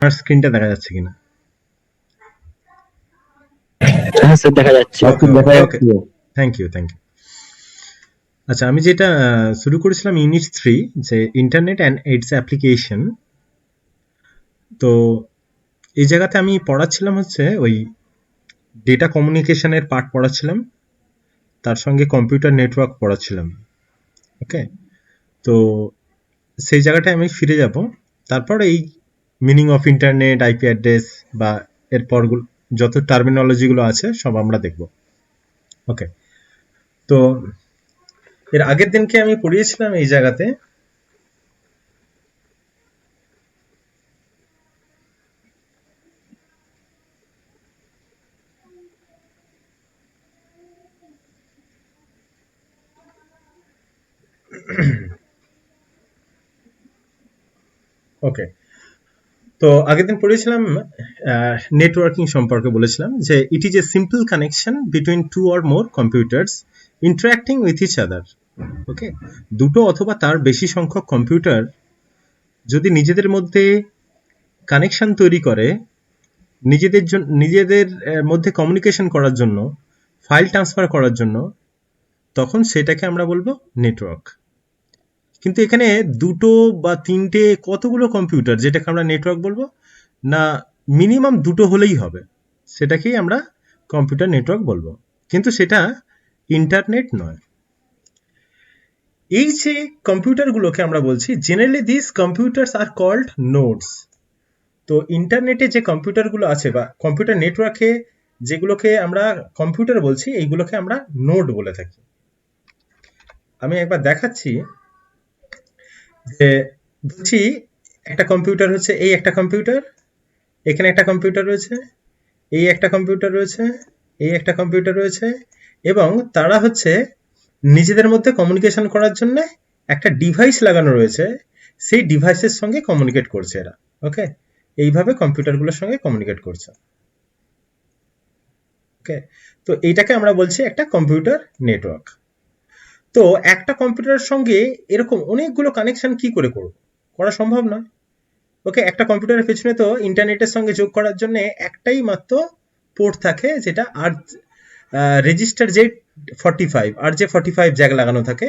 আমার স্ক্রিনটা দেখা যাচ্ছে কিনা? হ্যাঁ স্যার, দেখা যাচ্ছে। ওকে ওকে, থ্যাংক ইউ থ্যাংক ইউ। আচ্ছা, আমি যেটা শুরু করেছিলাম ইউনিট 3, যে ইন্টারনেট অ্যান্ড ইটস অ্যাপ্লিকেশন। তো এই জায়গাতে আমি পড়াচ্ছিলাম হচ্ছে ওই ডেটা কমিউনিকেশনের পার্ট পড়াচ্ছিলাম, তার সঙ্গে কম্পিউটার নেটওয়ার্ক পড়াচ্ছিলাম। ওকে, তো সেই জায়গাটায় আমি ফিরে যাব। তারপর এই meaning of internet, IP address বা এরপর যত টার্মিনোলজিগুলো আছে সব আমরা দেখব। ওকে, তো এর আগের দিনকে আমি পড়িয়েছিলাম এই জায়গাতে ওকে, তো আগের দিন পড়েছিলাম নেটওয়ার্কিং সম্পর্কে, বলেছিলাম যে it is a simple connection between two or more computers interacting with each other. Okay, দুটো অথবা তার বেশি সংখ্যক কম্পিউটার যদি নিজেদের মধ্যে কানেকশন তৈরি করে, নিজেদের মধ্যে কমিউনিকেশন করার জন্য, ফাইল ট্রান্সফার করার জন্য, তখন সেটাকে আমরা বলবো নেটওয়ার্ক। কিন্তু এখানে দুটো বা তিনটে কতগুলো কম্পিউটার যেটাকে আমরা নেটওয়ার্ক বলবো না, মিনিমাম দুটো হলেই হবে, সেটাকেই আমরা কম্পিউটার নেটওয়ার্ক বলবো, কিন্তু সেটা ইন্টারনেট নয়। এই যে কম্পিউটারগুলোকে আমরা বলছি, generally this computers are called nodes. তো ইন্টারনেটে যে কম্পিউটারগুলো আছে বা কম্পিউটার নেটওয়ার্কে যেগুলোকে আমরা কম্পিউটার বলছি, এইগুলোকে আমরা নোড বলে থাকি। আমি একবার দেখাচ্ছি যে, বলছি একটা কম্পিউটার হচ্ছে এই একটা কম্পিউটার, এখানে একটা কম্পিউটার রয়েছে, এই একটা কম্পিউটার রয়েছে, এই একটা কম্পিউটার রয়েছে, এবং তারা হচ্ছে নিজেদের মধ্যে কমিউনিকেশন করার জন্য একটা ডিভাইস লাগানো রয়েছে, সেই ডিভাইসের সঙ্গে কমিউনিকেট করছে এরা। ওকে, এইভাবে কম্পিউটারগুলোর সঙ্গে কমিউনিকেট করছে। ওকে, তো এইটাকে আমরা বলছি একটা কম্পিউটার নেটওয়ার্ক। তো একটা কম্পিউটারের সঙ্গে এরকম অনেকগুলো কানেকশন কি করে করা সম্ভব নয়। ওকে, একটা কম্পিউটারের পেছনে তো ইন্টারনেটের সঙ্গে যোগ করার জন্য একটাই মাত্র পোর্ট থাকে, যেটা আর রেজিস্টার যে 45 আর যে 45 জ্যাক লাগানো থাকে।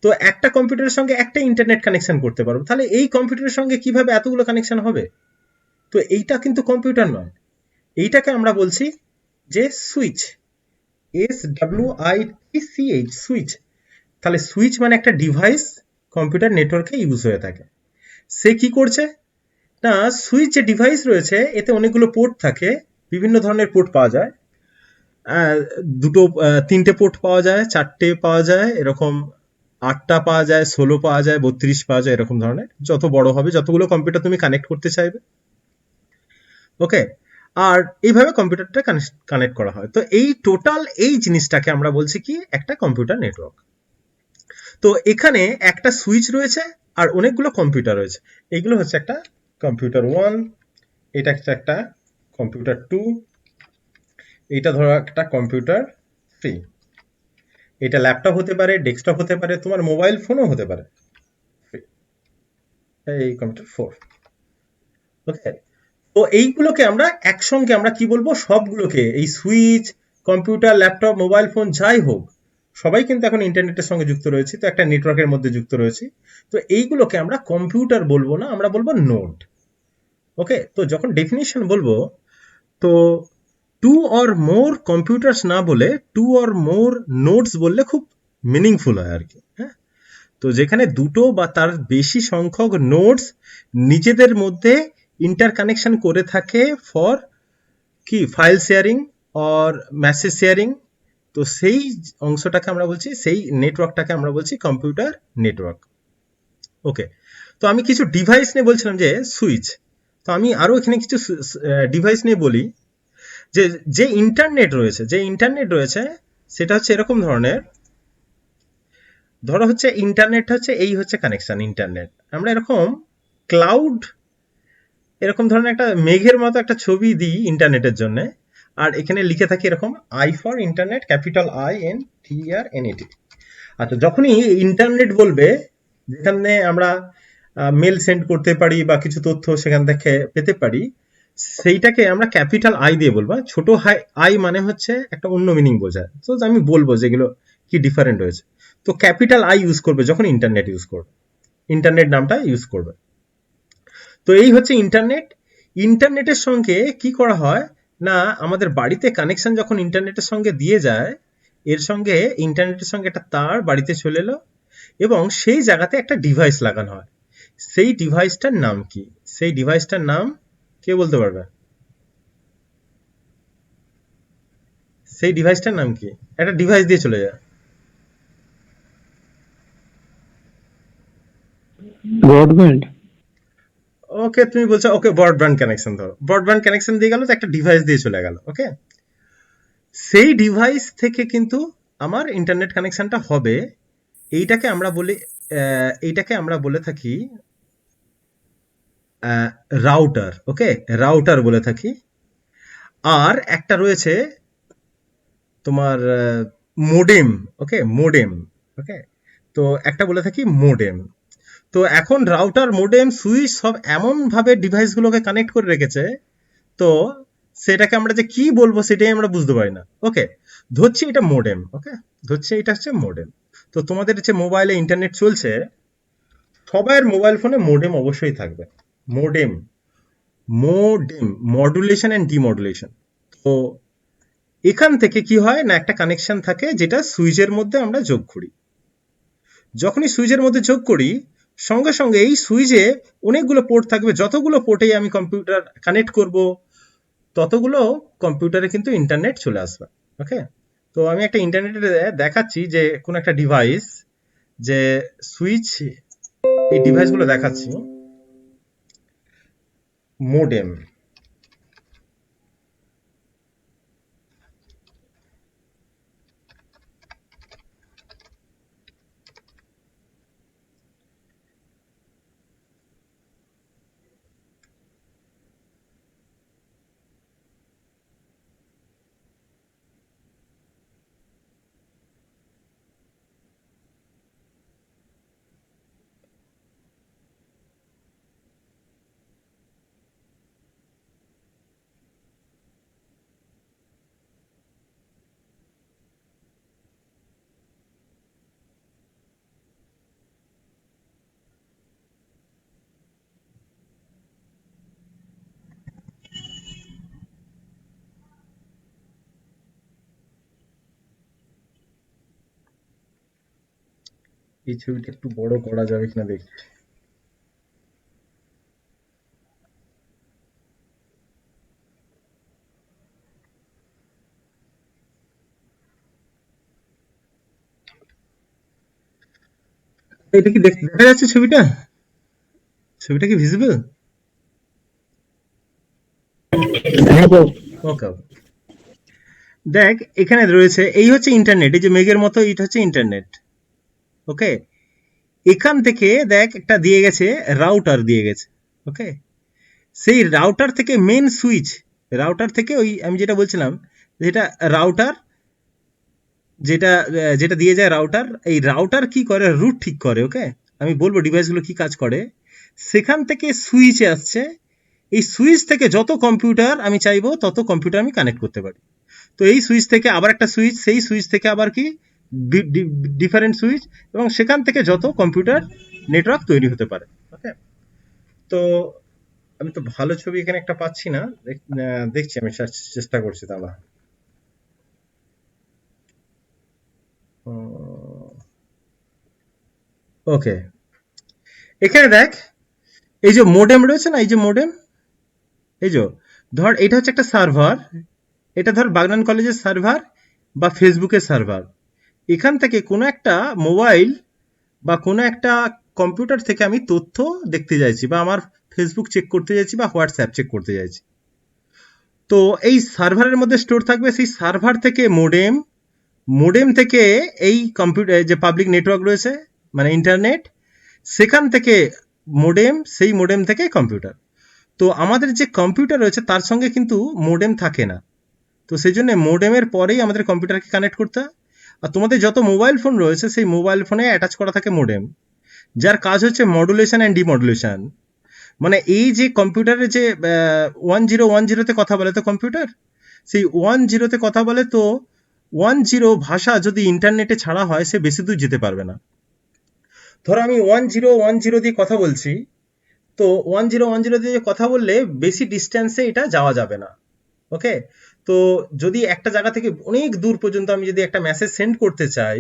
তো একটা কম্পিউটারের সঙ্গে একটা ইন্টারনেট কানেকশন করতে পারবো, তাহলে এই কম্পিউটারের সঙ্গে কিভাবে এতগুলো কানেকশন হবে? তো এইটা কিন্তু কম্পিউটার নয়, এইটাকে আমরা বলছি যে সুইচ, SWITCH, সুইচ। তাহলে সুইচ মানে একটা ডিভাইস কম্পিউটার নেটওয়ার্কে ইউজ হয়ে থাকে। সে কি করছে না, সুইচ যে ডিভাইস রয়েছে এতে অনেকগুলো পোর্ট থাকে, বিভিন্ন ধরনের পোর্ট পাওয়া যায়। দুটো তিনটে পোর্ট পাওয়া যায়, চারটে পাওয়া যায়, এরকম 8টা পাওয়া যায়, 16 পাওয়া যায়, 32 পাওয়া যায়, এরকম ধরনের। যত বড় হবে, যতগুলো কম্পিউটার তুমি কানেক্ট করতে চাইবে। ওকে, আর এইভাবে কম্পিউটারটা কানেক্ট করা হয়। তো এই টোটাল এই জিনিসটাকে আমরা বলছি কি একটা কম্পিউটার নেটওয়ার্ক। তো এখানে একটা সুইচ রয়েছে আর অনেকগুলো কম্পিউটার রয়েছে, এইগুলো হচ্ছে একটা কম্পিউটার 1, এটা হচ্ছে একটা কম্পিউটার 2, এটা ধরো একটা কম্পিউটার 3, এটা ল্যাপটপ হতে পারে, ডেস্কটপ হতে পারে, তোমার মোবাইল ফোনও হতে পারে। এই কম্পিউটার 4। ওকে, তো এইগুলোকে আমরা একসঙ্গে আমরা কি বলবো, সবগুলোকে এই switch, computer, laptop, mobile phone যাই হোক, সবাই কিন্তু এখন ইন্টারনেটের সঙ্গে যুক্ত রয়েছে, তো একটা নেটওয়ার্কের মধ্যে যুক্ত রয়েছে। তো এইগুলোকে আমরা কম্পিউটার বলবো না, আমরা বলবো নোড। ওকে, তো যখন ডেফিনিশন বলবো, তো টু অর মোর কম্পিউটার্স না বলে টু অর মোর নোডস বললে খুব মিনিংফুল হয় আর কি। হ্যাঁ, তো যেখানে দুটো বা তার বেশি সংখ্যক নোডস নিজেদের মধ্যে ইন্টারকানেকশন করে থাকে ফর কি file sharing or message sharing, তো সেই অংশটাকে আমরা বলছি, সেই নেটওয়ার্কটাকে আমরা বলছি কম্পিউটার নেটওয়ার্ক। ওকে, তো আমি কিছু ডিভাইস নিয়ে বলছিলাম যে সুইচ, তো আমি আরো এখানে কিছু ডিভাইস নিয়ে বলি। যে যে ইন্টারনেট রয়েছে সেটা হচ্ছে এরকম ধরনের। ধরো হচ্ছে ইন্টারনেট হচ্ছে এই হচ্ছে কানেকশন ইন্টারনেট, আমরা এরকম ক্লাউড, এরকম ধরনের একটা মেঘের মতো একটা ছবি দিই ইন্টারনেটের জন্য, আর এখানে লিখে থাকি এরকম I for internet, capital INTERNET। আচ্ছা, যখনই ইন্টারনেট বলবে, যেখানে আমরা মেল সেন্ড করতে পারি বা কিছু তথ্য সেখান থেকে পেতে পারি, সেইটাকে আমরা ক্যাপিটাল আই দিয়ে বলবো। ছোট আই মানে হচ্ছে একটা অন্য মিনিং বোঝায়, তো আমি বলবো যেগুলো কি ডিফারেন্ট হয়েছে। তো ক্যাপিটাল আই ইউজ করবে যখন ইন্টারনেট ইউজ করবে, ইন্টারনেট নামটা ইউজ করবে। তো এই হচ্ছে ইন্টারনেট। ইন্টারনেটের সঙ্গে কি করা হয় না, আমাদের বাড়িতে কানেকশন যখন ইন্টারনেটের সঙ্গে দিয়ে যায়, এর সঙ্গে ইন্টারনেটের সঙ্গে একটা তার বাড়িতে চলে এলো এবং সেই জায়গাতে একটা ডিভাইস লাগানো হয়। সেই ডিভাইসটার নাম কি? সেই ডিভাইসটার নাম কে বলতে পারবে? সেই ডিভাইসটার নাম কি? একটা ডিভাইস দিয়ে চলে যায়। ব্রডব্যান্ড। ওকে, তুমি বলছো ওকে ব্রডব্যান্ড কানেকশন, ধরো ব্রডব্যান্ড কানেকশন দিয়ে গেল, তো একটা ডিভাইস দিয়ে চলে গেল। ওকে, সেই ডিভাইস থেকে কিন্তু আমার ইন্টারনেট কানেকশনটা হবে। এইটাকে আমরা বলি, এইটাকে আমরা বলে থাকি রাউটার। ওকে, রাউটার বলে থাকি। আর একটা রয়েছে তোমার মোডেম। ওকে, মোডেম। ওকে, তো একটা বলে থাকি মোডেম। তো এখন রাউটার, মোডেম, সুইচ সব এমন ভাবে ডিভাইসগুলোকে কানেক্ট করে রেখেছে, তো সেটাকে আমরা যে কি বলবো সেটাই আমরা বুঝতে পারি না। ওকে, ধরছি এটা মোডেম। ওকে, ধরছি এটা হচ্ছে মোডেম। তো তোমাদের যে মোবাইলে ইন্টারনেট চলছে, সবার মোবাইল ফোনে মোডেম অবশ্যই থাকবে। Modem, modem, modulation and demodulation. তো এখান থেকে কি হয় না, একটা কানেকশন থাকে যেটা সুইচের মধ্যে আমরা যোগ করি। যখনই সুইচের মধ্যে যোগ করি, সঙ্গে সঙ্গে এই সুইচে অনেকগুলো পোর্ট থাকবে, যতগুলো পোর্টেই আমি কম্পিউটার কানেক্ট করব ততগুলো কম্পিউটারে কিন্তু ইন্টারনেট চলে আসবে। ওকে, তো আমি একটা ইন্টারনেটে দেখাচ্ছি যে কোন একটা ডিভাইস, যে সুইচ, এই ডিভাইসগুলো দেখাচ্ছি। মোডেম, এই ছবিটা একটু বড় করা যাবে কিনা দেখি। এটা কি দেখা যাচ্ছে ছবিটা? ছবিটা কি ভিজিবল? হ্যাঁ তো। ওকে, দেখ এখানে রয়েছে, এই হচ্ছে ইন্টারনেট, এই যে মেঘের মতো এটা হচ্ছে ইন্টারনেট। ওকে, এখান থেকে দেখ একটা দিয়ে গেছে, রাউটার দিয়ে গেছে। ওকে, সেই রাউটার থেকে মেন সুইচ, রাউটার থেকে ওই আমি যেটা বলছিলাম, যেটা রাউটার, যেটা যেটা দিয়ে যায় রাউটার, এই রাউটার কি করে, রুট ঠিক করে। ওকে, আমি বলবো ডিভাইসগুলো কি কাজ করে। সেখান থেকে সুইচে আসছে, এই সুইচ থেকে যত কম্পিউটার আমি চাইবো তত কম্পিউটার আমি কানেক্ট করতে পারি। তো এই সুইচ থেকে আবার একটা সুইচ, সেই সুইচ থেকে আবার কি ডিফারেন্ট সুইচ, এবং সেখান থেকে যত কম্পিউটার নেটওয়ার্ক তৈরি হতে পারে। ওকে, তো আমি তো ভালো ছবি এখানে একটা পাচ্ছি না, দেখছি আমি, চেষ্টা করছি তাহলে। ওকে, এখানে দেখ, এই যে মোডেম রয়েছে না, এই যে মোডেম, এই যে ধর এটা হচ্ছে একটা সার্ভার, এটা ধর বাগনান কলেজের সার্ভার বা ফেসবুকের সার্ভার। এখান থেকে কোনো একটা মোবাইল বা কোনো একটা কম্পিউটার থেকে আমি তথ্য দেখতে চাইছি, বা আমার ফেসবুক চেক করতে চাইছি, বা হোয়াটসঅ্যাপ চেক করতে চাইছি। তো এই সার্ভারের মধ্যে স্টোর থাকবে, সেই সার্ভার থেকে মোডেম, মোডেম থেকে এই কম্পিউটার যে পাবলিক নেটওয়ার্ক রয়েছে মানে ইন্টারনেট, সেখান থেকে মোডেম, সেই মোডেম থেকে কম্পিউটার। তো আমাদের যে কম্পিউটার রয়েছে তার সঙ্গে কিন্তু মোডেম থাকে না, তো সেই জন্য মোডেমের পরেই আমাদের কম্পিউটারকে কানেক্ট করতে হয়। আর তোমাদের যত মোবাইল ফোন রয়েছে সেই মোবাইল ফোনে অ্যাটাচ করা থাকে মোডেম, যার কাজ হচ্ছে মডুলেশন অ্যান্ড ডিমডুলেশন। মানে এই যে কম্পিউটারে যে 1010তে কথা বলে তো কম্পিউটার, সেই 10তে কথা বলে, তো 10 ভাষা যদি ইন্টারনেটে ছাড়া হয় সে বেশি দূর যেতে পারবে না। ধরো আমি 1010 দিয়ে কথা বলছি, তো 1010 দিয়ে কথা বললে বেশি ডিস্টেন্সে এটা যাওয়া যাবে না। ওকে, তো যদি একটা জায়গা থেকে অনেক দূর পর্যন্ত আমি যদি একটা মেসেজ সেন্ড করতে চাই,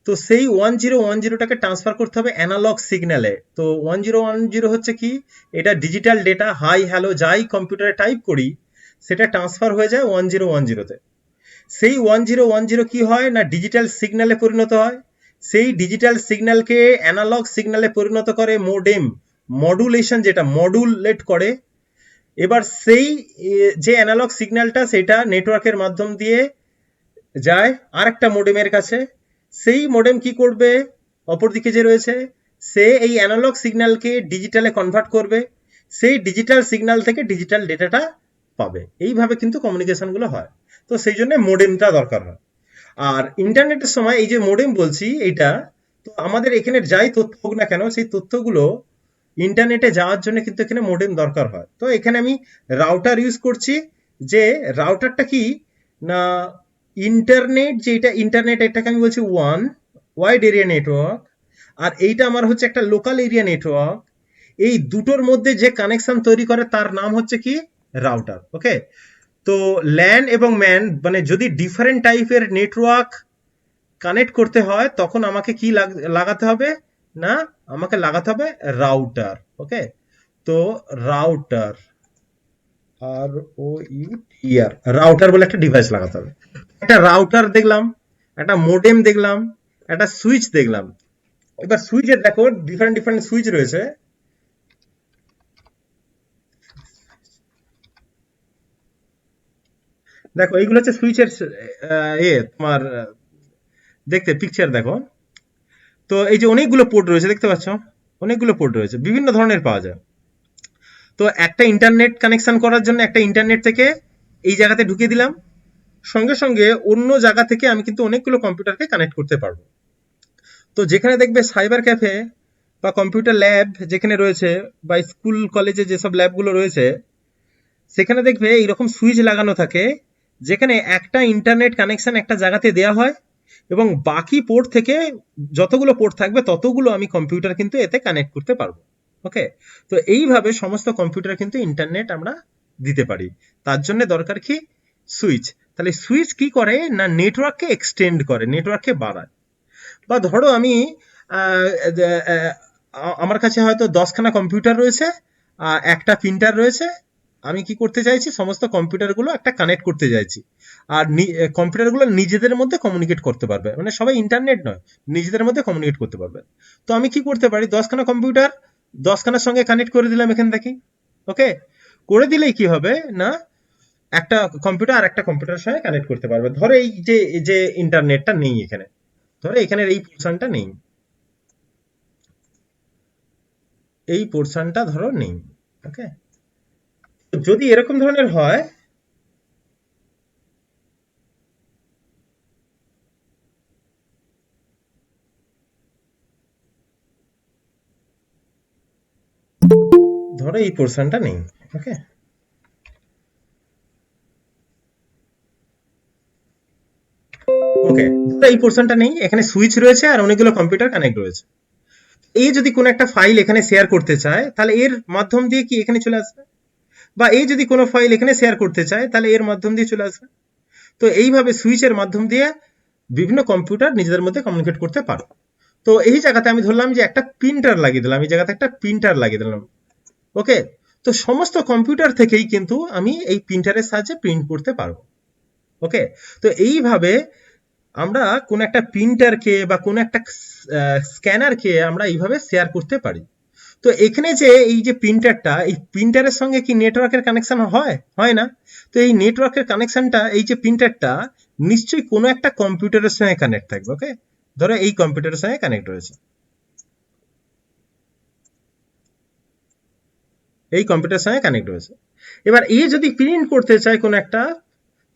তো সেই 1010টাকে ট্রান্সফার করতে হবে অ্যানালগ সিগন্যালে। তো 1010 হচ্ছে কি, এটা ডিজিটাল ডেটা, হাই হ্যালো যাই কম্পিউটারে টাইপ করি সেটা ট্রান্সফার হয়ে যায় 1010তে। সেই 1010 কি হয় না ডিজিটাল সিগন্যালে পরিণত হয়। সেই ডিজিটাল সিগন্যালকে অ্যানালগ সিগন্যালে পরিণত করে মোডেম, মডুলেশন যেটা মডুলেট করে। এবার সেই যে অ্যানালগ সিগন্যালটা সেটা নেটওয়ার্কের মাধ্যম দিয়ে যায় আরেকটা মোডেমের কাছে। সেই মোডেম কি করবে, অপরদিকে যে রয়েছে সে এই অ্যানালগ সিগন্যালকে ডিজিটালে কনভার্ট করবে, সেই ডিজিটাল সিগন্যাল থেকে ডিজিটাল ডেটাটা পাবে। এইভাবে কিন্তু কমিউনিকেশনগুলো হয়। তো সেই জন্য মোডেমটা দরকার হয়। আর ইন্টারনেটের সময় এই যে মোডেম বলছি এইটা, তো আমাদের এখানে যাই তথ্য হোক না কেন সেই তথ্যগুলো ইন্টারনেটে যাওয়ার জন্য কিন্তু এখানে মোডেম দরকার হয়। তো এখানে আমি রাউটার ইউজ করছি। যে রাউটারটা কি না ইন্টারনেট, যেটা ইন্টারনেট এটাকে আমি বলছি ওয়ান ওয়াইড এরিয়া নেটওয়ার্ক, আর এইটা আমার হচ্ছে একটা লোকাল এরিয়া নেটওয়ার্ক। এই দুটোর মধ্যে যে কানেকশন তৈরি করে তার নাম হচ্ছে কি রাউটার। ওকে, তো ল্যান এবং ম্যান মানে যদি ডিফারেন্ট টাইপের নেটওয়ার্ক কানেক্ট করতে হয় তখন আমাকে কি লাগাতে হবে না, আমাকে লাগাতে হবে রাউটার। ওকে, তো রাউটার, আর ও ইউ টি আর, রাউটার বলে একটা ডিভাইস লাগাতে হবে। একটা রাউটার দেখলাম, একটা মোডেম দেখলাম, একটা সুইচ দেখলাম। এবার সুইচের দেখো ডিফারেন্ট ডিফারেন্ট সুইচ রয়েছে। দেখো এইগুলো হচ্ছে সুইচের তোমার দেখতে পিকচার দেখো। তো এই যে অনেকগুলো পোর্ট রয়েছে দেখতে পাচ্ছ, অনেকগুলো পোর্ট রয়েছে, বিভিন্ন ধরনের পাওয়া যায়। তো একটা ইন্টারনেট কানেকশন করার জন্য একটা ইন্টারনেট থেকে এই জায়গাতে ঢুকিয়ে দিলাম, সঙ্গে সঙ্গে অন্য জায়গা থেকে আমি কিন্তু অনেকগুলো কম্পিউটারকে কানেক্ট করতে পারবো। তো যেখানে দেখবে সাইবার ক্যাফে বা কম্পিউটার ল্যাব যেখানে রয়েছে, বা স্কুল কলেজে যেসব ল্যাবগুলো রয়েছে, সেখানে দেখবে এইরকম সুইচ লাগানো থাকে, যেখানে একটা ইন্টারনেট কানেকশন একটা জায়গাতে দেওয়া হয় এবং বাকি পোর্ট থেকে যতগুলো পোর্ট থাকবে ততগুলো আমি কম্পিউটার কিন্তু এতে কানেক্ট করতে পারবো। ওকে, তো এইভাবে সমস্ত কম্পিউটার কিন্তু ইন্টারনেট আমরা দিতে পারি। তার জন্য দরকার কি সুইচ। তাহলে সুইচ কি করে না নেটওয়ার্ককে এক্সটেন্ড করে, নেটওয়ার্ককে বাড়ায়। বা ধরো আমি আমার কাছে হয়তো 10খানা কম্পিউটার রয়েছে, একটা প্রিন্টার রয়েছে, আমি কি করতে চাইছি সমস্ত কম্পিউটারগুলো একটা কানেক্ট করতে চাইছি। আর কম্পিউটারগুলো নিজেদের মধ্যে কমিউনিকেট করতে পারবে, মানে সবাই ইন্টারনেট নয়, নিজেদের মধ্যে কমিউনিকেট করতে পারবে। তো আমি কি করতে পারি 10খানা কম্পিউটার 10খানার সঙ্গে কানেক্ট করে দিলাম এখান থেকে। ওকে, করে দিলেই কি হবে না একটা কম্পিউটার আর একটা কম্পিউটারের সঙ্গে কানেক্ট করতে পারবে। ধরো এই যে ইন্টারনেটটা নেই এখানে, ধরো এখানের এই পোর্শনটা নেই, এই পোর্শনটা ধরো নেই। ওকে, যদি এরকম ধরনের হয়, ধরো এই পোর্শনটা নেই। ওকে, ওকে, ধরো এই পোর্শনটা নেই, এখানে সুইচ রয়েছে আর অনেকগুলো কম্পিউটার কানেক্ট রয়েছে। এই যদি কোনো একটা ফাইল এখানে শেয়ার করতে চায় তাহলে এর মাধ্যম দিয়ে কি এখানে চলে আসবে, বা এই যদি কোনো ফাইল এখানে শেয়ার করতে চায় তাহলে এর মাধ্যম দিয়ে চলে আসবে। তো এইভাবে সুইচের মাধ্যম দিয়ে বিভিন্ন কম্পিউটার নিজেদের মধ্যে কমিউনিকেট করতে পারে। তো এই জায়গাতে আমি ধরলাম যে একটা প্রিন্টার লাগিয়ে দিলাম, এই জায়গাতে একটা প্রিন্টার লাগিয়ে দিলাম। ওকে, তো সমস্ত কম্পিউটার থেকেই কিন্তু আমি এই প্রিন্টারের সাহায্যে প্রিন্ট করতে পারবো। ওকে, তো এইভাবে আমরা কোন একটা প্রিন্টারকে বা কোন একটা স্ক্যানারকে আমরা এইভাবে শেয়ার করতে পারি। তো এখানে যে এই যে প্রিন্টারটা, এই প্রিন্টারের সঙ্গে কি নেটওয়ার্কের কানেকশন হয়, হয় না? তো এই নেটওয়ার্কের কানেকশনটা এই যে প্রিন্টারটা নিশ্চয়ই কোনো একটা কম্পিউটারের সঙ্গে কানেক্ট থাকবে। ওকে, ধরো এই কম্পিউটারের সঙ্গে কানেক্ট রয়েছে, এই কম্পিউটারের সঙ্গে কানেক্ট রয়েছে। এবার এই যদি প্রিন্ট করতে চায় কোনো একটা,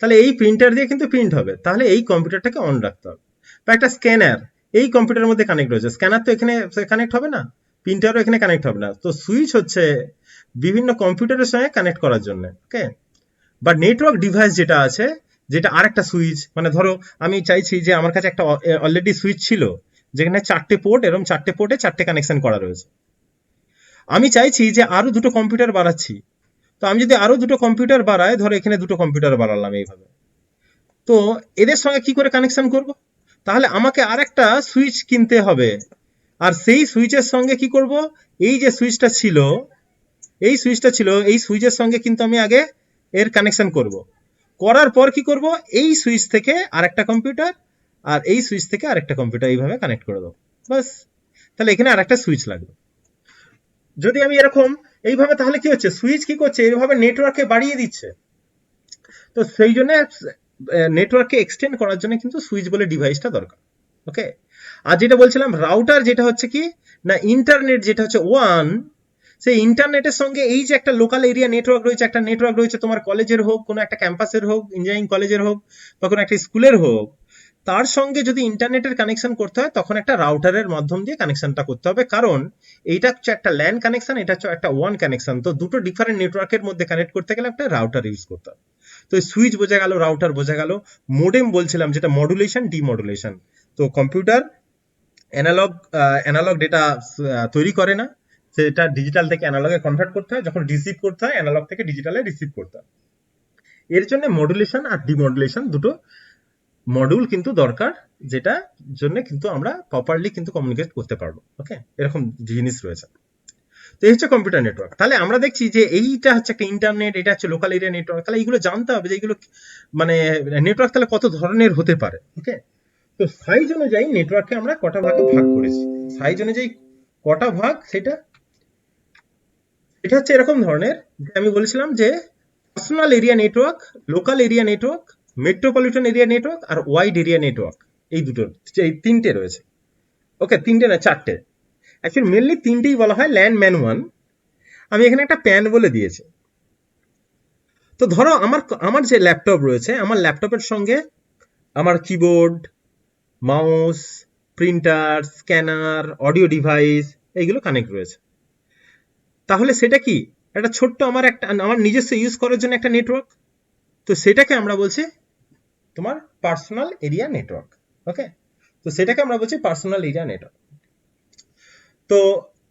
তাহলে এই প্রিন্টার দিয়ে কিন্তু প্রিন্ট হবে, তাহলে এই কম্পিউটারটাকে অন রাখতে হবে। বা একটা স্ক্যানার, এই কম্পিউটারের মধ্যে কানেক্ট রয়েছে। স্ক্যানার তো এখানে কানেক্ট হবে না, প্রিন্টারও এখানে কানেক্ট হবে না। তো সুইচ হচ্ছে বিভিন্ন কম্পিউটারের সঙ্গে কানেক্ট করার জন্য, ওকে। বা নেটওয়ার্ক ডিভাইস যেটা আছে, যেটা আরেকটা সুইচ, মানে ধরো আমি চাইছি যে আমার কাছে একটা অলরেডি সুইচ ছিল যেখানে 4টে পোর্ট, এরকম 4টে পোর্টে 4টে কানেকশন করা রয়েছে। আমি চাইছি যে আরো দুটো কম্পিউটার বাড়াচ্ছি। তো আমি যদি আরো দুটো কম্পিউটার বাড়াই, ধরো এখানে দুটো কম্পিউটার বাড়ালাম এইভাবে, তো এদের সঙ্গে কি করে কানেকশন করব? তাহলে আমাকে আরেকটা সুইচ কিনতে হবে। আর সেই সুইচের সঙ্গে কি করব, এই যে সুইচটা ছিল, এই সুইচের সঙ্গে কিন্তু আমি আগে এর কানেকশন করব। করার পর কি করব, এই সুইচ থেকে আরেকটা কম্পিউটার, আর এই সুইচ থেকে আরেকটা কম্পিউটার এইভাবে কানেক্ট করে দেবো, বাস। তাহলে এখানে আরেকটা সুইচ লাগবে। যদি আমি এরকম এইভাবে, তাহলে কি হচ্ছে, সুইচ কি করছে, এইভাবে নেটওয়ার্ককে বাড়িয়ে দিচ্ছে। তো সেই জন্য নেটওয়ার্ককে এক্সটেন্ড করার জন্য কিন্তু সুইচ বলে ডিভাইসটা দরকার, ওকে। আর যেটা বলছিলাম রাউটার, যেটা হচ্ছে কি না, ইন্টারনেট যেটা হচ্ছে ওয়ান, সেই ইন্টারনেটের সঙ্গে এই যে একটা লোকাল এরিয়া নেটওয়ার্ক রয়েছে, একটা নেটওয়ার্ক রয়েছে তোমার কলেজের হোক, কোনো একটা ক্যাম্পাসের হোক, ইঞ্জিনিয়ারিং কলেজের হোক, বা কোনো একটা স্কুলের হোক, তার সঙ্গে যদি ইন্টারনেটের কানেকশন করতে হয় তখন একটা রাউটারের মাধ্যম দিয়ে কানেকশনটা করতে হবে। কারণ এইটা হচ্ছে একটা ল্যান কানেকশন, এটা হচ্ছে একটা ওয়ান কানেকশন। তো দুটো ডিফারেন্ট নেটওয়ার্কের মধ্যে কানেক্ট করতে গেলে একটা রাউটার ইউজ করতে হবে। তো সুইচ বোঝা গেল, রাউটার বোঝা গেল। মোডেম বলছিলাম, যেটা মডুলেশন ডিমডুলেশন। তো কম্পিউটার অ্যানালগ ডেটা তৈরি করে না, সেটা ডিজিটাল থেকে অ্যানালগে কনভার্ট করতে হয়। যখন রিসিভ করতে হয়, অ্যানালগ থেকে ডিজিটালে রিসিভ করতে হয়। এর জন্য মডুলেশন আর ডিমডুলেশন দুটো মডিউল কিন্তু দরকার, যেটা জন্য কিন্তু আমরা প্রপারলি কিন্তু কমিউনিকেট করতে পারবো, ওকে। এরকম জিনিস রয়েছে। তো এই হচ্ছে কম্পিউটার নেটওয়ার্ক। তাহলে আমরা দেখছি যে এইটা হচ্ছে একটা ইন্টারনেট, এটা হচ্ছে লোকাল এরিয়া নেটওয়ার্ক। তাহলে এইগুলো জানতে হবে যে এইগুলো মানে নেটওয়ার্ক তাহলে কত ধরনের হতে পারে, ওকে। তো সাইজ অনুযায়ী নেটওয়ার্ককে আমরা কটা ভাগে ভাগ করেছি। সাইজ অনুযায়ী কটা ভাগ, সেটা এটা হচ্ছে এরকম ধরনের, আমি বলেছিলাম যে personal area network, local area network, metropolitan area network আর ওয়াইড এরিয়া নেটওয়ার্ক। এই দুটো, এই তিনটে রয়েছে, ওকে। তিনটে না, চারটে। অ্যাকচুয়ালি মেনলি তিনটেই বলা হয় ল্যান্ড ম্যান ওয়ান। আমি এখানে একটা প্যান বলে দিয়েছি। তো ধরো আমার যে ল্যাপটপ রয়েছে, আমার ল্যাপটপের সঙ্গে আমার keyboard, mouse, printer, scanner, audio device, এইগুলো কানেক্ট রয়েছে। তাহলে সেটা কি একটা ছোট্ট আমার নিজস্ব ইউজ করার জন্য একটা নেটওয়ার্ক। তো সেটাকে আমরা বলছি তোমার পার্সোনাল এরিয়া নেটওয়ার্ক, ওকে। তো সেটাকে আমরা বলছি পার্সোনাল এরিয়া নেটওয়ার্ক। তো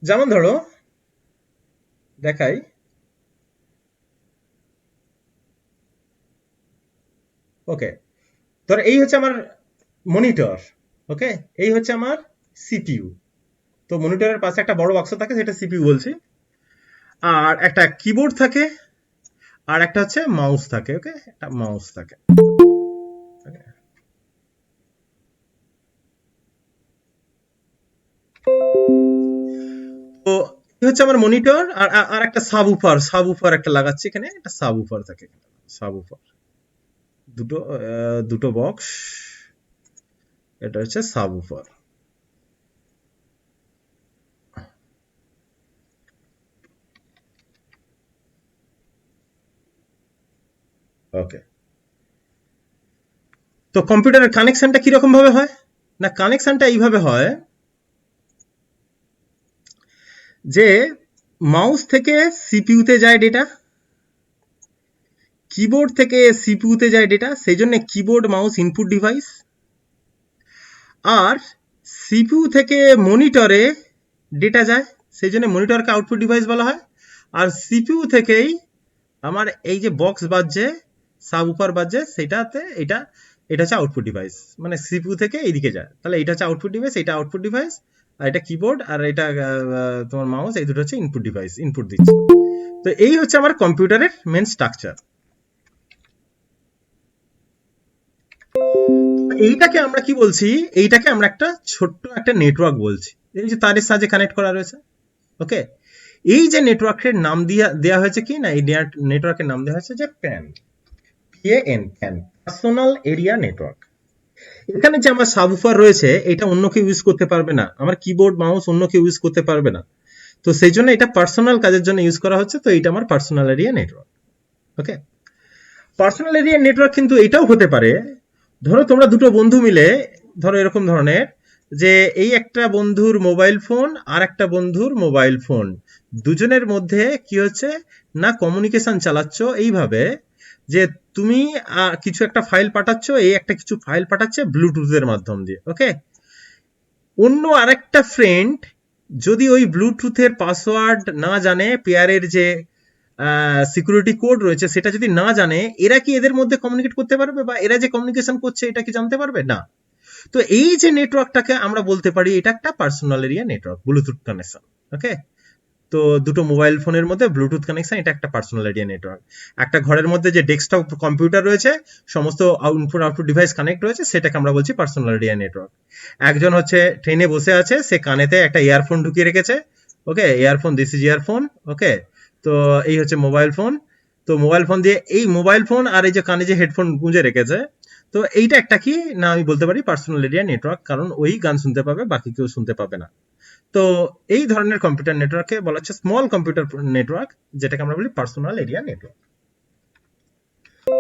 যেমন ধরো দেখাই, ওকে। ধরো এই হচ্ছে আমার মনিটর, ওকে। এই হচ্ছে আমার সিপিইউ। তো মনিটরের পাশে একটা বড় বাক্স থাকে, সেটা সিপিইউ বলছি। আর একটা কিবোর্ড থাকে, আর একটা হচ্ছে মাউস থাকে, ওকে। একটা মাউস থাকে, okay? তো এই হচ্ছে আমার মনিটর। আর একটা সাবউফার একটা লাগাচ্ছি এখানে, একটা সাবউফার থাকে, সাবউফার দুটো, দুটো বক্স। এটা হচ্ছে সাবউফার, ওকে। তো কম্পিউটারের কানেকশনটা কিরকম ভাবে হয়, না কানেকশনটা এইভাবে হয় যে মাউস থেকে সিপিইউতে যায় ডেটা, কিবোর্ড থেকে সিপিইউতে যায় ডেটা, সেই জন্য কিবোর্ড মাউস ইনপুট ডিভাইস। আর সিপিইউ থেকে মনিটরে ডেটা যায়, সেই জন্য মনিটরকে আউটপুট ডিভাইস বলা হয়। আর সিপিইউ থেকেই আমার এই যে বক্স বাজছে, সাবউফার বাজছে, সেটাতে এটা এটা হচ্ছে আউটপুট ডিভাইস, মানে সিপিইউ থেকে এইদিকে যায়। তাহলে এটা হচ্ছে আউটপুট ডিভাইস, এটা আউটপুট ডিভাইস, আর এটা কিবোর্ড, আর এটা তোমার মাউস, এই দুটো হচ্ছে ইনপুট ডিভাইস, ইনপুট দিচ্ছে। তো এই হচ্ছে আমার কম্পিউটারের মেন স্ট্রাকচার। এইটাকে আমরা কি বলছি, এইটাকে আমরা একটা ছোট্ট একটা নেটওয়ার্ক বলছি, এই যে তারের সাহায্যে কানেক্ট করা রয়েছে, ওকে। এই যে নেটওয়ার্কের নাম দেওয়া হয়েছে কি না, এই নেটওয়ার্কের নাম দেওয়া হয়েছে যে pan, PAN, pan, personal area network. এখানে যে আমার সাবউফার রয়েছে, এটা অন্য কেউ ইউজ করতে পারবে না, আমার কিবোর্ড মাউস অন্য কেউ ইউজ করতে পারবে না। তো সেই জন্য এটা পার্সোনাল কাজের জন্য ইউজ করা হচ্ছে। তো এটা আমার পার্সোনাল এরিয়া নেটওয়ার্ক, ওকে। পার্সোনাল এরিয়া নেটওয়ার্ক কিন্তু এটাও হতে পারে, ধরো তোমরা দুটো বন্ধু মিলে, ধরো এরকম ধরনের যে এই একটা বন্ধুর মোবাইল ফোন আর একটা বন্ধুর মোবাইল ফোন, দুজনের মধ্যে কি হচ্ছে না কমিউনিকেশন চালাচ্ছ এইভাবে যে তুমি কিছু একটা ফাইল পাঠাচ্ছ, এই একটা কিছু ফাইল পাঠাচ্ছে ব্লুটুথের মাধ্যম দিয়ে। ওকে, অন্য আরেকটা ফ্রেন্ড যদি ওই ব্লুটুথের পাসওয়ার্ড না জানে, পেয়ারের যে সিকিউরিটি কোড রয়েছে সেটা যদি না জানে, এরা কি এদের মধ্যে কমিউনিকেট করতে পারবে, বা এরা যে কমিউনিকেশন করছে এটা কি জানতে পারবে না? তো এই যে নেটওয়ার্কটাকে আমরা বলতে পারি এটা একটা personal area network, Bluetooth connection. Okay, তো দুটো মোবাইল ফোনের মধ্যে ব্লুটুথ কানেকশন, এটা একটা পার্সোনাল এরিয়া নেটওয়ার্ক। একটা ঘরের মধ্যে যে ডেস্কটপ কম্পিউটার রয়েছে, সমস্ত ইনপুট আউটপুট ডিভাইস কানেক্ট রয়েছে, সেটাকে আমরা বলছি পার্সোনাল এরিয়া নেটওয়ার্ক। একজন হচ্ছে ট্রেনে বসে আছে, সে কানেতে একটা ইয়ারফোন ঢুকিয়ে রেখেছে। ওকে, ইয়ারফোন, দিস ইজ ইয়ারফোন। ওকে, তো এই হচ্ছে মোবাইল ফোন। তো মোবাইল ফোন দিয়ে এই মোবাইল ফোন আর এই যে কানে যে হেডফোন গুঁজে রেখেছে, তো এইটা একটা কি না আমি বলতে পারি পার্সোনাল এরিয়া নেটওয়ার্ক, কারণ ওই গান শুনতে পাবে, বাকি কেউ শুনতে পাবে না। তো এই ধরনের কম্পিউটার নেটওয়ার্ককে বলা হচ্ছে স্মল কম্পিউটার নেটওয়ার্ক, যেটাকে আমরা বলি পার্সোনাল এরিয়া নেটওয়ার্ক।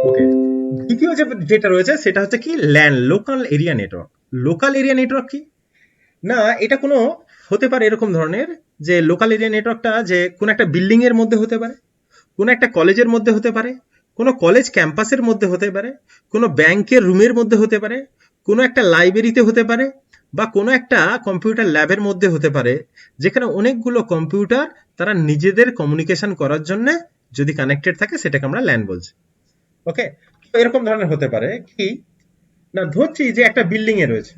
ওকে, দ্বিতীয় যেটা রয়েছে সেটা হচ্ছে কি LAN, local area network. Local area network কি না, এটা কোনো হতে পারে এরকম ধরনের যে লোকাল এরিয়া নেটওয়ার্কটা যে কোনো একটা বিল্ডিং এর মধ্যে হতে পারে, কোনো একটা কলেজের মধ্যে হতে পারে, কোনো কলেজ ক্যাম্পাসের মধ্যে হতে পারে, কোনো ব্যাংকের রুমের মধ্যে হতে পারে, কোনো একটা লাইব্রেরিতে হতে পারে, বা কোনো একটা কম্পিউটার ল্যাবের মধ্যে হতে পারে, যেখানে অনেকগুলো কম্পিউটার তারা নিজেদের কমিউনিকেশন করার জন্য যদি কানেক্টেড থাকে, সেটাকে আমরা ল্যান বলছি। ওকে, তো এরকম ধরনের হতে পারে কি না, ধরছি যে একটা বিল্ডিং এ রয়েছে,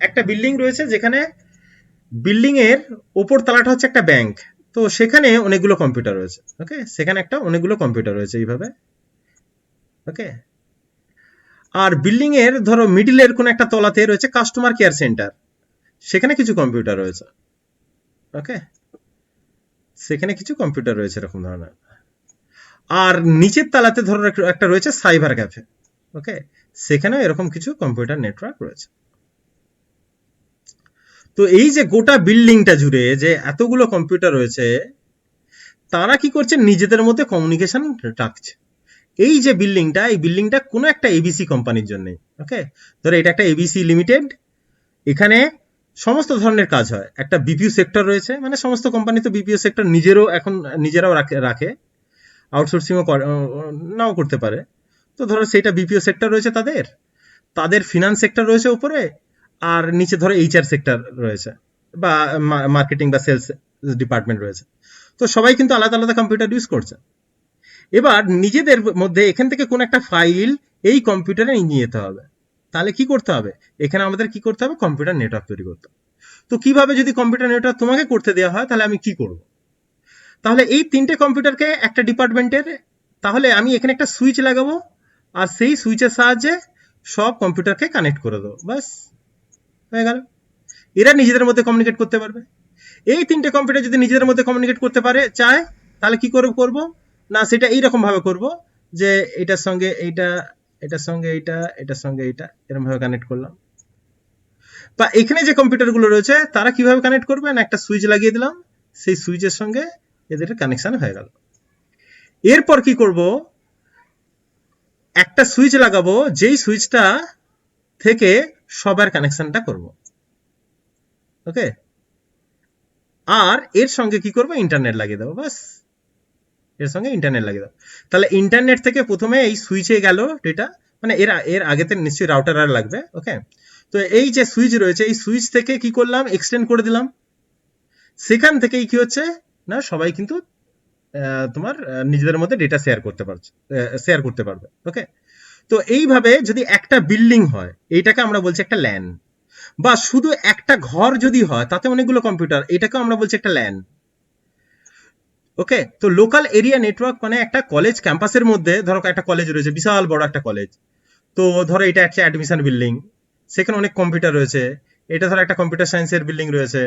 একটা বিল্ডিং রয়েছে যেখানে বিল্ডিং এর ওপর তলাটা হচ্ছে একটা ব্যাংক। তো সেখানে অনেকগুলো কম্পিউটার রয়েছে। ওকে, সেখানে একটা অনেকগুলো কম্পিউটার রয়েছে এইভাবে। ওকে, আর বিল্ডিং এর ধরো মিডিলের কোন একটা তলাতে রয়েছে কাস্টমার কেয়ার সেন্টার, সেখানে কিছু কম্পিউটার রয়েছে। ওকে, সেখানে কিছু কম্পিউটার রয়েছে এরকম ধরনের। আর নিচের তলাতে ধরো একটা রয়েছে সাইবার ক্যাফে। ওকে, সেখানেও এরকম কিছু কম্পিউটার নেটওয়ার্ক রয়েছে। তো এই যে গোটা বিল্ডিংটা জুড়ে যে এতগুলো কম্পিউটার রয়েছে, তারা কি করছে নিজেদের মধ্যে কমিউনিকেশন রাখছে। এই যে বিল্ডিংটা, এই বিল্ডিংটা কোনো একটা এবিসি কোম্পানির জন্য। ওকে, ধরো এটা একটা এবিসি লিমিটেড, এখানে সমস্ত ধরনের কাজ হয়। একটা বিপিও সেক্টর রয়েছে, মানে সমস্ত কোম্পানি তো বিপিও সেক্টর নিজেরও এখন নিজেরাও রাখে, আউটসোর্সিংও নাও করতে পারে। তো ধরো সেটা বিপিও সেক্টর রয়েছে, তাদের তাদের ফিনান্স সেক্টর রয়েছে উপরে, আর নিচে ধরো এইচআর সেক্টর রয়েছে, বা মার্কেটিং বা সেলস ডিপার্টমেন্ট রয়েছে। তো সবাই কিন্তু আলাদা আলাদা কম্পিউটার ইউজ করছে। এবার নিজেদের মধ্যে এখান থেকে কোন একটা ফাইল এই কম্পিউটারে নিয়ে যেতে হবে, তাহলে কি করতে হবে, এখানে আমাদের কি করতে হবে, কম্পিউটার নেটওয়ার্ক তৈরি করতে হবে। তো কিভাবে যদি কম্পিউটার নেটওয়ার্ক তোমাকে করতে দেওয়া হয়, তাহলে আমি কি করব? তাহলে এই তিনটে কম্পিউটারকে একটা ডিপার্টমেন্টের, তাহলে আমি এখানে একটা সুইচ লাগাবো, আর সেই সুইচের সাহায্যে সব কম্পিউটারকে কানেক্ট করে দেবো, বাস হয়ে গেল। এরা নিজেদের মধ্যে কমিউনিকেট করতে পারবে। এই তিনটে কম্পিউটার যদি নিজেদের মধ্যে কমিউনিকেট করতে পারে চায়, তাহলে কি করব না, সেটা এইরকম ভাবে করব যে এটার সঙ্গে এইটা, এটার সঙ্গে এইটা, এটার সঙ্গে এইটা, এরকম ভাবে কানেক্ট করলাম। বা এখানে যে কম্পিউটারগুলো রয়েছে তারা কিভাবে কানেক্ট করবে না, একটা সুইচ লাগিয়ে দিলাম, সেই সুইচের সঙ্গে এদের কানেকশন হয়ে গেল। এরপর কি করব, একটা সুইচ লাগাবো, যেই সুইচটা থেকে সবার কানেকশনটা করব। ওকে, আর এর সঙ্গে কি করব, ইন্টারনেট লাগিয়ে দেবো, বাস এর সঙ্গে ইন্টারনেট লাগিয়ে দেবো। তাহলে ইন্টারনেট থেকে প্রথমে এই সুইচে গেল ডেটা, মানে এর আগেতে নিশ্চয়ই রাউটার আর লাগবে। ওকে, তো এই যে সুইচ রয়েছে, এই সুইচ থেকে কি করলাম, এক্সটেন্ড করে দিলাম। সেখান থেকেই কি হচ্ছে না, সবাই কিন্তু তোমার নিজেদের মধ্যে ডেটা শেয়ার করতে পারবে। ওকে, তো এইভাবে যদি একটা বিল্ডিং হয়, এইটাকে আমরা বলছি একটা ল্যান। বা শুধু একটা ঘর যদি হয়, তাতে অনেকগুলো কম্পিউটার, এটাকেও আমরা বলছি একটা ল্যান। ওকে, তো লোকাল এরিয়া নেটওয়ার্ক মানে একটা কলেজ ক্যাম্পাসের মধ্যে, ধরো একটা কলেজ রয়েছে, বিশাল বড় একটা কলেজ। তো ধরো এটা একটা অ্যাডমিশন বিল্ডিং, সেখানে অনেক কম্পিউটার রয়েছে। এটা ধরো একটা কম্পিউটার সায়েন্সের বিল্ডিং রয়েছে।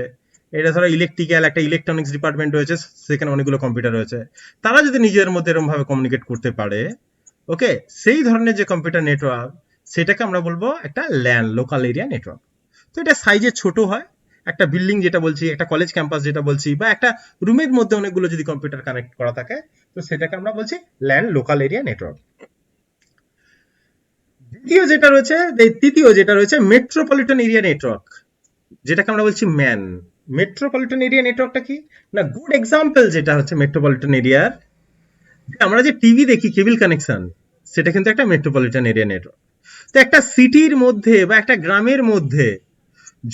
এটা ধরো ইলেকট্রিক্যাল, একটা ইলেকট্রনিক্স ডিপার্টমেন্ট রয়েছে, সেখানে অনেকগুলো কম্পিউটার রয়েছে। তারা যদি নিজের মধ্যে এরকম ভাবে কমিউনিকেট করতে পারে, ওকে, সেই ধরনের যে কম্পিউটার নেটওয়ার্ক, সেটাকে আমরা বলবো একটা ল্যান, লোকাল এরিয়া নেটওয়ার্ক। তো এটা সাইজে ছোট হয়। একটা বিল্ডিং যেটা বলছি, একটা কলেজ ক্যাম্পাস যেটা বলছি, বা একটা রুমের মধ্যে অনেকগুলো যদি কম্পিউটার কানেক্ট করা থাকে, তো সেটাকে আমরা বলছি ল্যান, লোকাল এরিয়া নেটওয়ার্ক। তৃতীয় যেটা রয়েছে মেট্রোপলিটন এরিয়া নেটওয়ার্ক, যেটাকে আমরা বলছি ম্যান। মেট্রোপলিটন এরিয়া নেটওয়ার্কটা কি না, গুড এক্সাম্পল যেটা হচ্ছে মেট্রোপলিটন এরিয়ার, আমরা যে টিভি দেখি কেবল কানেকশন, সেটা কিন্তু একটা মেট্রোপলিটন এরিয়া নেটওয়ার্ক। তো একটা সিটির মধ্যে বা একটা গ্রামের মধ্যে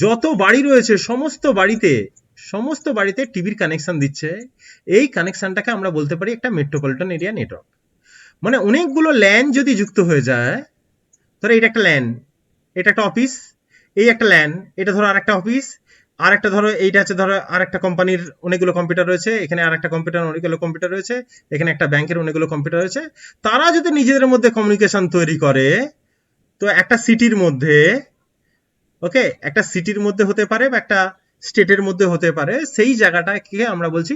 যত বাড়ি রয়েছে সমস্ত বাড়িতে টিভির কানেকশন দিচ্ছে, এই কানেকশনটাকে আমরা বলতে পারি একটা মেট্রোপলিটন এরিয়া নেটওয়ার্ক। মানে অনেকগুলো ল্যান যদি যুক্ত হয়ে যায়, ধরো এটা একটা ল্যান, এটা একটা অফিস, এই একটা ল্যান, এটা ধরো আরেকটা অফিস, আর একটা ধরো এইটা আছে ধরো আরেকটা কোম্পানির অনেকগুলো কম্পিউটার রয়েছে, এখানে আরেকটা কম্পিউটার অনেকগুলো কম্পিউটার রয়েছে, এখানে একটা ব্যাংকের অনেকগুলো কম্পিউটার রয়েছে। তারা যদি নিজেদের মধ্যে কমিউনিকেশন তৈরি করে, তো একটা সিটির মধ্যে, ওকে, একটা সিটির মধ্যে হতে পারে বা একটা স্টেটের মধ্যে হতে পারে, সেই জায়গাটাকে আমরা বলছি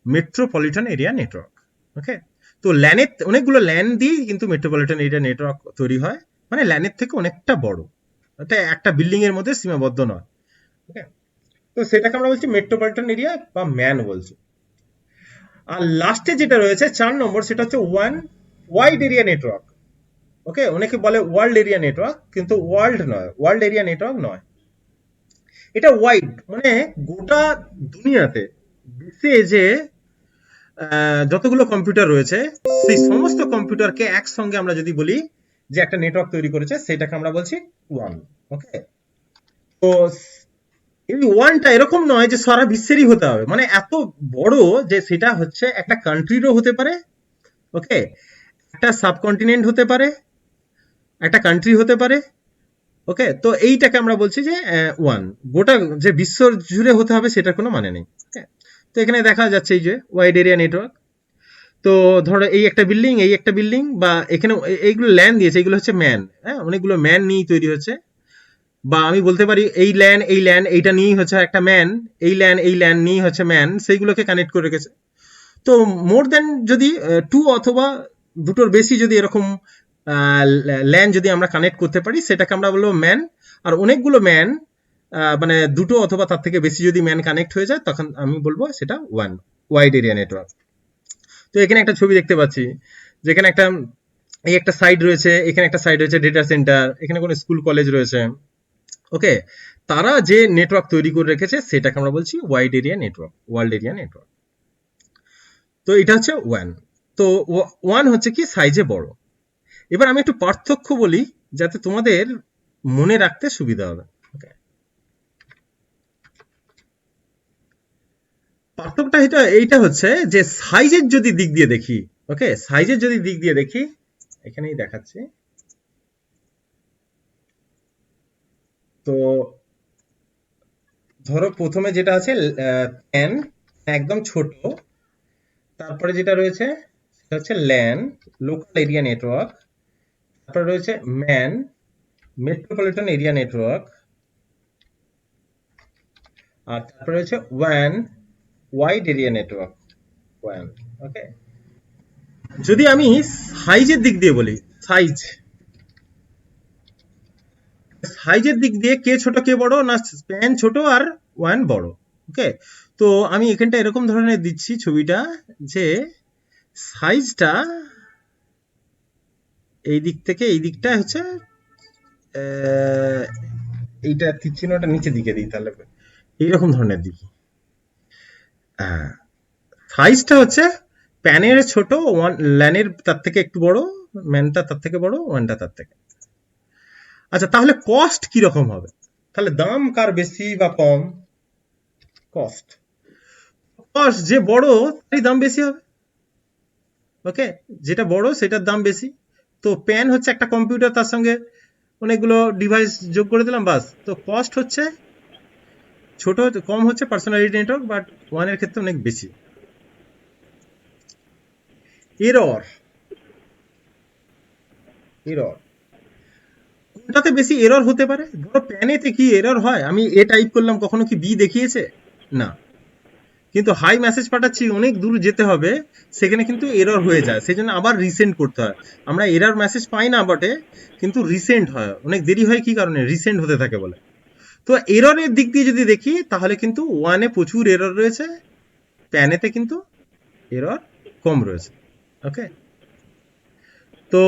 মেট্রোপলিটন এরিয়া নেটওয়ার্ক। ওকে, তো ল্যানের অনেকগুলো ল্যান দিয়ে কিন্তু মেট্রোপলিটন এরিয়া নেটওয়ার্ক তৈরি হয়, মানে ল্যানের থেকে অনেকটা বড়, এটা একটা বিল্ডিং এর মধ্যে সীমাবদ্ধ নয়। ওকে, তো সেটাকে আমরা বলছি মেট্রোপলিটন এরিয়া বা ম্যান বলছি। আর লাস্টে যেটা রয়েছে 4 নম্বর, সেটা হচ্ছে ওয়াইড এরিয়া নেটওয়ার্ক। ওকে, অনেকে বলে ওয়ার্ল্ড এরিয়া নেটওয়ার্ক, কিন্তু ওয়ার্ল্ড এরিয়া নেটওয়ার্ক নয়, এটা ওয়াইড, মানে গোটা দুনিয়াতে বিশ্বে যে যতগুলো কম্পিউটার রয়েছে, সেই সমস্ত কম্পিউটারকে একসঙ্গে আমরা যদি বলি যে একটা নেটওয়ার্ক তৈরি করেছে, সেটাকে আমরা বলছি ওয়ান। ওকে, তো এই ওয়ানটা এরকম নয় যে সারা বিশ্বেরই হতে হবে, মানে এত বড় যে সেটা হচ্ছে একটা কান্ট্রিরও হতে পারে, ওকে, একটা সাবকন্টিনেন্ট হতে পারে, একটা কান্ট্রি হতে পারে। ওকে, তো এইটাকে আমরা বলছি যে ওয়ান, গোটা যে বিশ্ব জুড়ে হতে হবে সেটার কোনো মানে নেই। ওকে, তো এখানে দেখা যাচ্ছে এই যে ওয়াইড এরিয়া নেটওয়ার্ক। তো ধরো এই একটা বিল্ডিং বা এখানে এইগুলো ল্যান্ড দিয়েছে, এগুলো হচ্ছে ম্যান, হ্যাঁ, অনেকগুলো ম্যান নিয়ে তৈরি হচ্ছে। বা আমি বলতে পারি এই ল্যান্ড এইটা নিয়েই হচ্ছে একটা ম্যান, এই ল্যান্ড নিয়েই হচ্ছে ম্যান, সেইগুলোকে কানেক্ট করে রেখেছে। তো মোর দেন যদি টু অথবা দুটোর বেশি যদি এরকম ল্যান্ড যদি আমরা কানেক্ট করতে পারি, সেটাকে আমরা বলবো ম্যান। আর অনেকগুলো ম্যান, মানে দুটো অথবা তার থেকে বেশি যদি ম্যান কানেক্ট হয়ে যায়, তখন আমি বলবো সেটা ওয়াইড এরিয়া নেটওয়ার্ক। তো এখানে একটা ছবি দেখতে পাচ্ছি, যেখানে একটা সাইড রয়েছে, এখানে একটা সাইড রয়েছে ডেটা সেন্টার, এখানে কোনো স্কুল কলেজ রয়েছে। ওকে, তারা যে নেটওয়ার্ক তৈরি করে রেখেছে সেটাকে আমরা বলছি wide area network, world area network. তো এটা হচ্ছে ওয়ান। তো ওয়ান হচ্ছে কি সাইজে বড়। এবার আমি একটু পার্থক্য বলি যাতে তোমাদের মনে রাখতে সুবিধা হবে। ওকে, পার্থক্যটা এইটা হচ্ছে যে সাইজের যদি দিক দিয়ে দেখি, ওকে, সাইজের যদি দিক দিয়ে দেখি, এখানেই দেখাচ্ছি। তো ধরো প্রথমে যেটা আছে প্যান, একদম ছোট, তারপরে যেটা রয়েছে সেটা হচ্ছে ল্যান, লোকাল এরিয়া নেটওয়ার্ক, তারপরে রয়েছে ম্যান, মেট্রোপলিটন এরিয়া নেটওয়ার্ক, আর তারপরে রয়েছে ওয়ান, ওয়াইড এরিয়া নেটওয়ার্ক, ওয়ান। ওকে, যদি আমি সাইজের দিক দিয়ে বলি, সাইজ সাইজের দিক দিয়ে কে ছোট কে বড় না, স্প্যান ছোট আর ওয়ান বড়। ওকে, তো আমি এখানটা এরকম ধরনের দিচ্ছি ছবিটা, যে সাইজটা এই দিক থেকে এই দিকটা হচ্ছে এইটা তীর চিহ্নটা নিচে দিকে দিই, তাহলে এইরকম ধরনের দিই। সাইজটা হচ্ছে প্যানের ছোট, ওয়ান ল্যানের তার থেকে একটু বড়, ম্যানটা তার থেকে বড়, ওয়ানটা তার থেকে। আচ্ছা, তাহলে কস্ট কি রকম হবে, তাহলে দাম কার বেশি বা কম? কস্ট, কস্ট যে বড় তারই দাম বেশি হবে। ওকে, যেটা বড় সেটার দাম বেশি। তো প্যান হচ্ছে একটা কম্পিউটার, তার সঙ্গে অনেকগুলো ডিভাইস যোগ করে দিলাম, বাস। তো কস্ট হচ্ছে ছোট, কম হচ্ছে পার্সোনালিটি নেটওয়ার্ক, বাট ওয়ানের ক্ষেত্রে অনেক বেশি। এরর, এরর কোনটাতে বেশি এরর হতে পারে? ধরো প্যানেতে কি এরর হয়, আমি এ টাইপ করলাম, কখনো কি বি দেখিয়েছে? না। কিন্তু হাই মেসেজ পাঠাচ্ছি, অনেক দূর যেতে হবে, সেখানে কিন্তু এরর হয়ে যায়, সেই জন্য আবার রিসেন্ড করতে হয়। আমরা এরর মেসেজ পাই না বটে, কিন্তু রিসেন্ড হয়, অনেক দেরি হয়, কি কারণে? রিসেন্ড হতে থাকে বলে। তো এররের দিক দিয়ে যদি দেখি, তাহলে কিন্তু ওয়ানে প্রচুর এরর রয়েছে, প্যানেতে কিন্তু এরর কম রয়েছে। ওকে, তো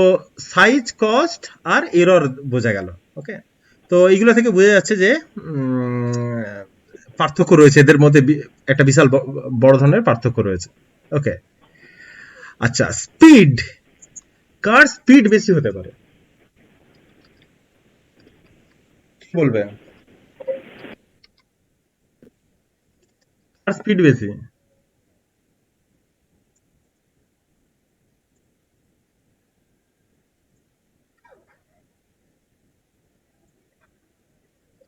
সাইজ, কস্ট আর এরর বোঝা গেল। ওকে, তো এইগুলো থেকে বোঝা যাচ্ছে যে পার্থক্য রয়েছে এদের মধ্যে, একটা বিশাল বড় ধরনের পার্থক্য রয়েছে। ওকে, আচ্ছা, স্পিড, কার স্পিড বেশি হতে পারে কি বলবে? কার স্পিড বেশি?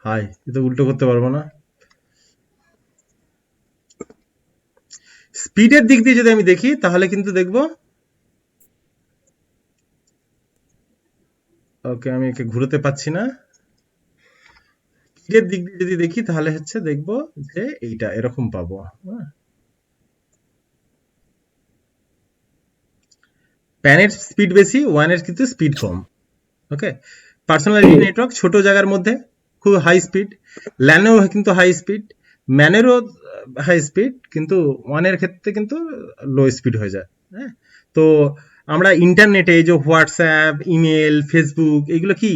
হাই, এ তো উল্টো করতে পারবো না। স্পিডের দিক দিয়ে যদি আমি দেখি তাহলে কিন্তু দেখবো, ওকে আমি একে ঘুরতে পাচ্ছি না। স্পিডের দিক দিয়ে যদি দেখি তাহলে হচ্ছে দেখবো যে এইটা এরকম পাবো। প্যানের স্পিড বেশি, ওয়ানের কিন্তু স্পিড কম। ওকে, পার্সোনালিটি নেটওয়ার্ক ছোট জায়গার মধ্যে খুব হাই স্পিড, ল্যানেও কিন্তু হাই স্পিড, ম্যানেরও হাই স্পিড, কিন্তু ওয়ানের ক্ষেত্রে কিন্তু লো স্পিড হয়ে যায়। হ্যাঁ, তো আমরা ইন্টারনেটে এই যে হোয়াটসঅ্যাপ, ইমেল, ফেসবুক, এগুলো কি,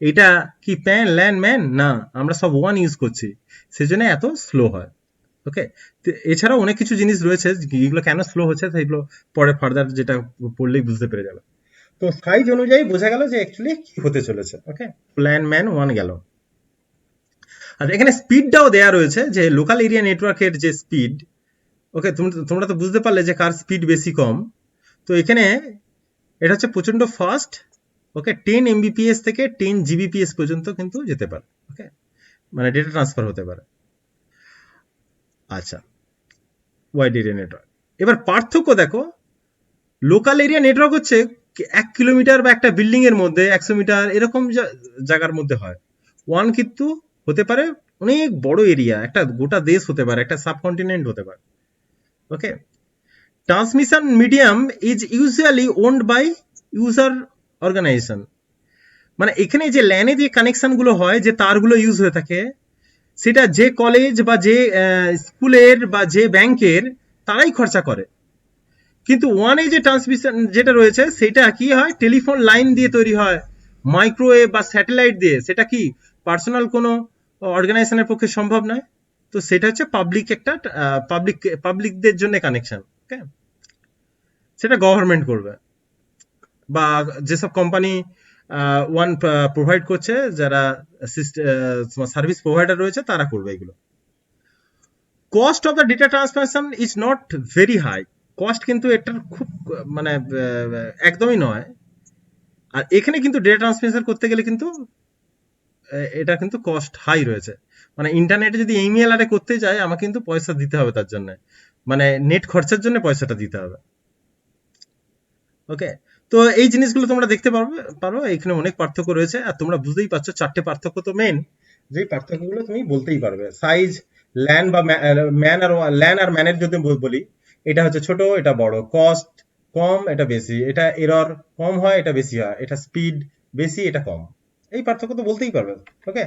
এটা কি প্যান ল্যান ম্যান না, আমরা সব ওয়ান ইউজ করছি, সেজন্য এত স্লো হয়। ওকে, এছাড়াও অনেক কিছু জিনিস রয়েছে যেগুলো কেন স্লো হচ্ছে সেগুলো পরে ফার্দার যেটা পড়লেই বুঝতে পেরে যাবে। তো সাইজ অনুযায়ী বোঝা গেল যে অ্যাকচুয়ালি কি হতে চলেছে। ওকে, প্ল্যান ম্যান ওয়ান গেল। আর এখানে স্পিডটাও দেয়া রয়েছে যে লোকাল এরিয়া নেটওয়ার্কের যে স্পিড। ওকে, তোমরা তো বুঝতে পারলে যে কার স্পিড বেশি কম। তো এখানে এটা হচ্ছে প্রচন্ড ফাস্ট। ওকে, 10 এমবিপিএস থেকে 10 জিবিপিএস পর্যন্ত কিন্তু যেতে পারে। ওকে, মানে ডেটা ট্রান্সফার হতে পারে। আচ্ছা, ওয়াইড এরিয়া নেটওয়ার্ক, এবার পার্থক্য দেখো। লোকাল এরিয়া নেটওয়ার্ক হচ্ছে 1 কিলোমিটার বা একটা বিল্ডিং এর মধ্যে 100 মিটার এরকম জায়গার মধ্যে হয়। ওয়ান কিন্তু হতে পারে অনেক বড় এরিয়া, একটা গোটা দেশ হতে পারে, একটা সাবকন্টিনেন্ট হতে পারে। Okay, transmission medium is usually owned by user organisation. মানে এখানে যে ল্যানে যে কানেকশন গুলো হয়, যে তারগুলো ইউজ হয়ে থাকে, সেটা যে কলেজ বা যে স্কুলের বা যে ব্যাংকের, তারাই খরচা করে। কিন্তু ওয়ানে যে ট্রান্সমিশন যেটা রয়েছে সেটা কি হয়, টেলিফোন লাইন দিয়ে তৈরি হয়, মাইক্রোওয়েভ বা স্যাটেলাইট দিয়ে, সেটা কি পার্সোনাল কোনো অর্গানাইজেশনের পক্ষে সম্ভব নয়। তো সেটা হচ্ছে পাবলিক, একটা পাবলিকদের জন্য কানেকশন। ওকে, সেটা গভর্নমেন্ট করবে, বা যেসব কোম্পানি ওয়ান প্রোভাইড করছে, যারা সার্ভিস প্রোভাইডার রয়েছে, তারা করবে এগুলো। Cost of the data transmission is not very high. Cost কিন্তু এটার খুব মানে একদমই নয়। আর এখানে কিন্তু ডেটা ট্রান্সমিশন করতে গেলে কিন্তু এটা কিন্তু কস্ট হাই রয়েছে। মানে ইন্টারনেটে যদি ইমেল আরে করতে যাই, আমাকে কিন্তু পয়সা দিতে হবে তার জন্য, মানে নেট খরচার জন্য পয়সাটা দিতে হবে। ওকে, তো এই জিনিসগুলো তোমরা দেখতে পারো এখানে অনেক পার্থক্য রয়েছে। আর তোমরা বুঝতেই পারছো চারটে পার্থক্য তো মেন, যেই পার্থক্যগুলো তুমি বলতেই পারবে। সাইজ, ল্যান বা ম্যান, আর ল্যান আর ম্যানের যদি বলি, এটা হচ্ছে ছোট, এটা বড়, কস্ট কম, এটা বেশি, এটা এরর কম হয়, এটা বেশি হয়, এটা স্পিড বেশি, এটা কম। এই পার্থক্য তো বলতেই পারবে। ওকে,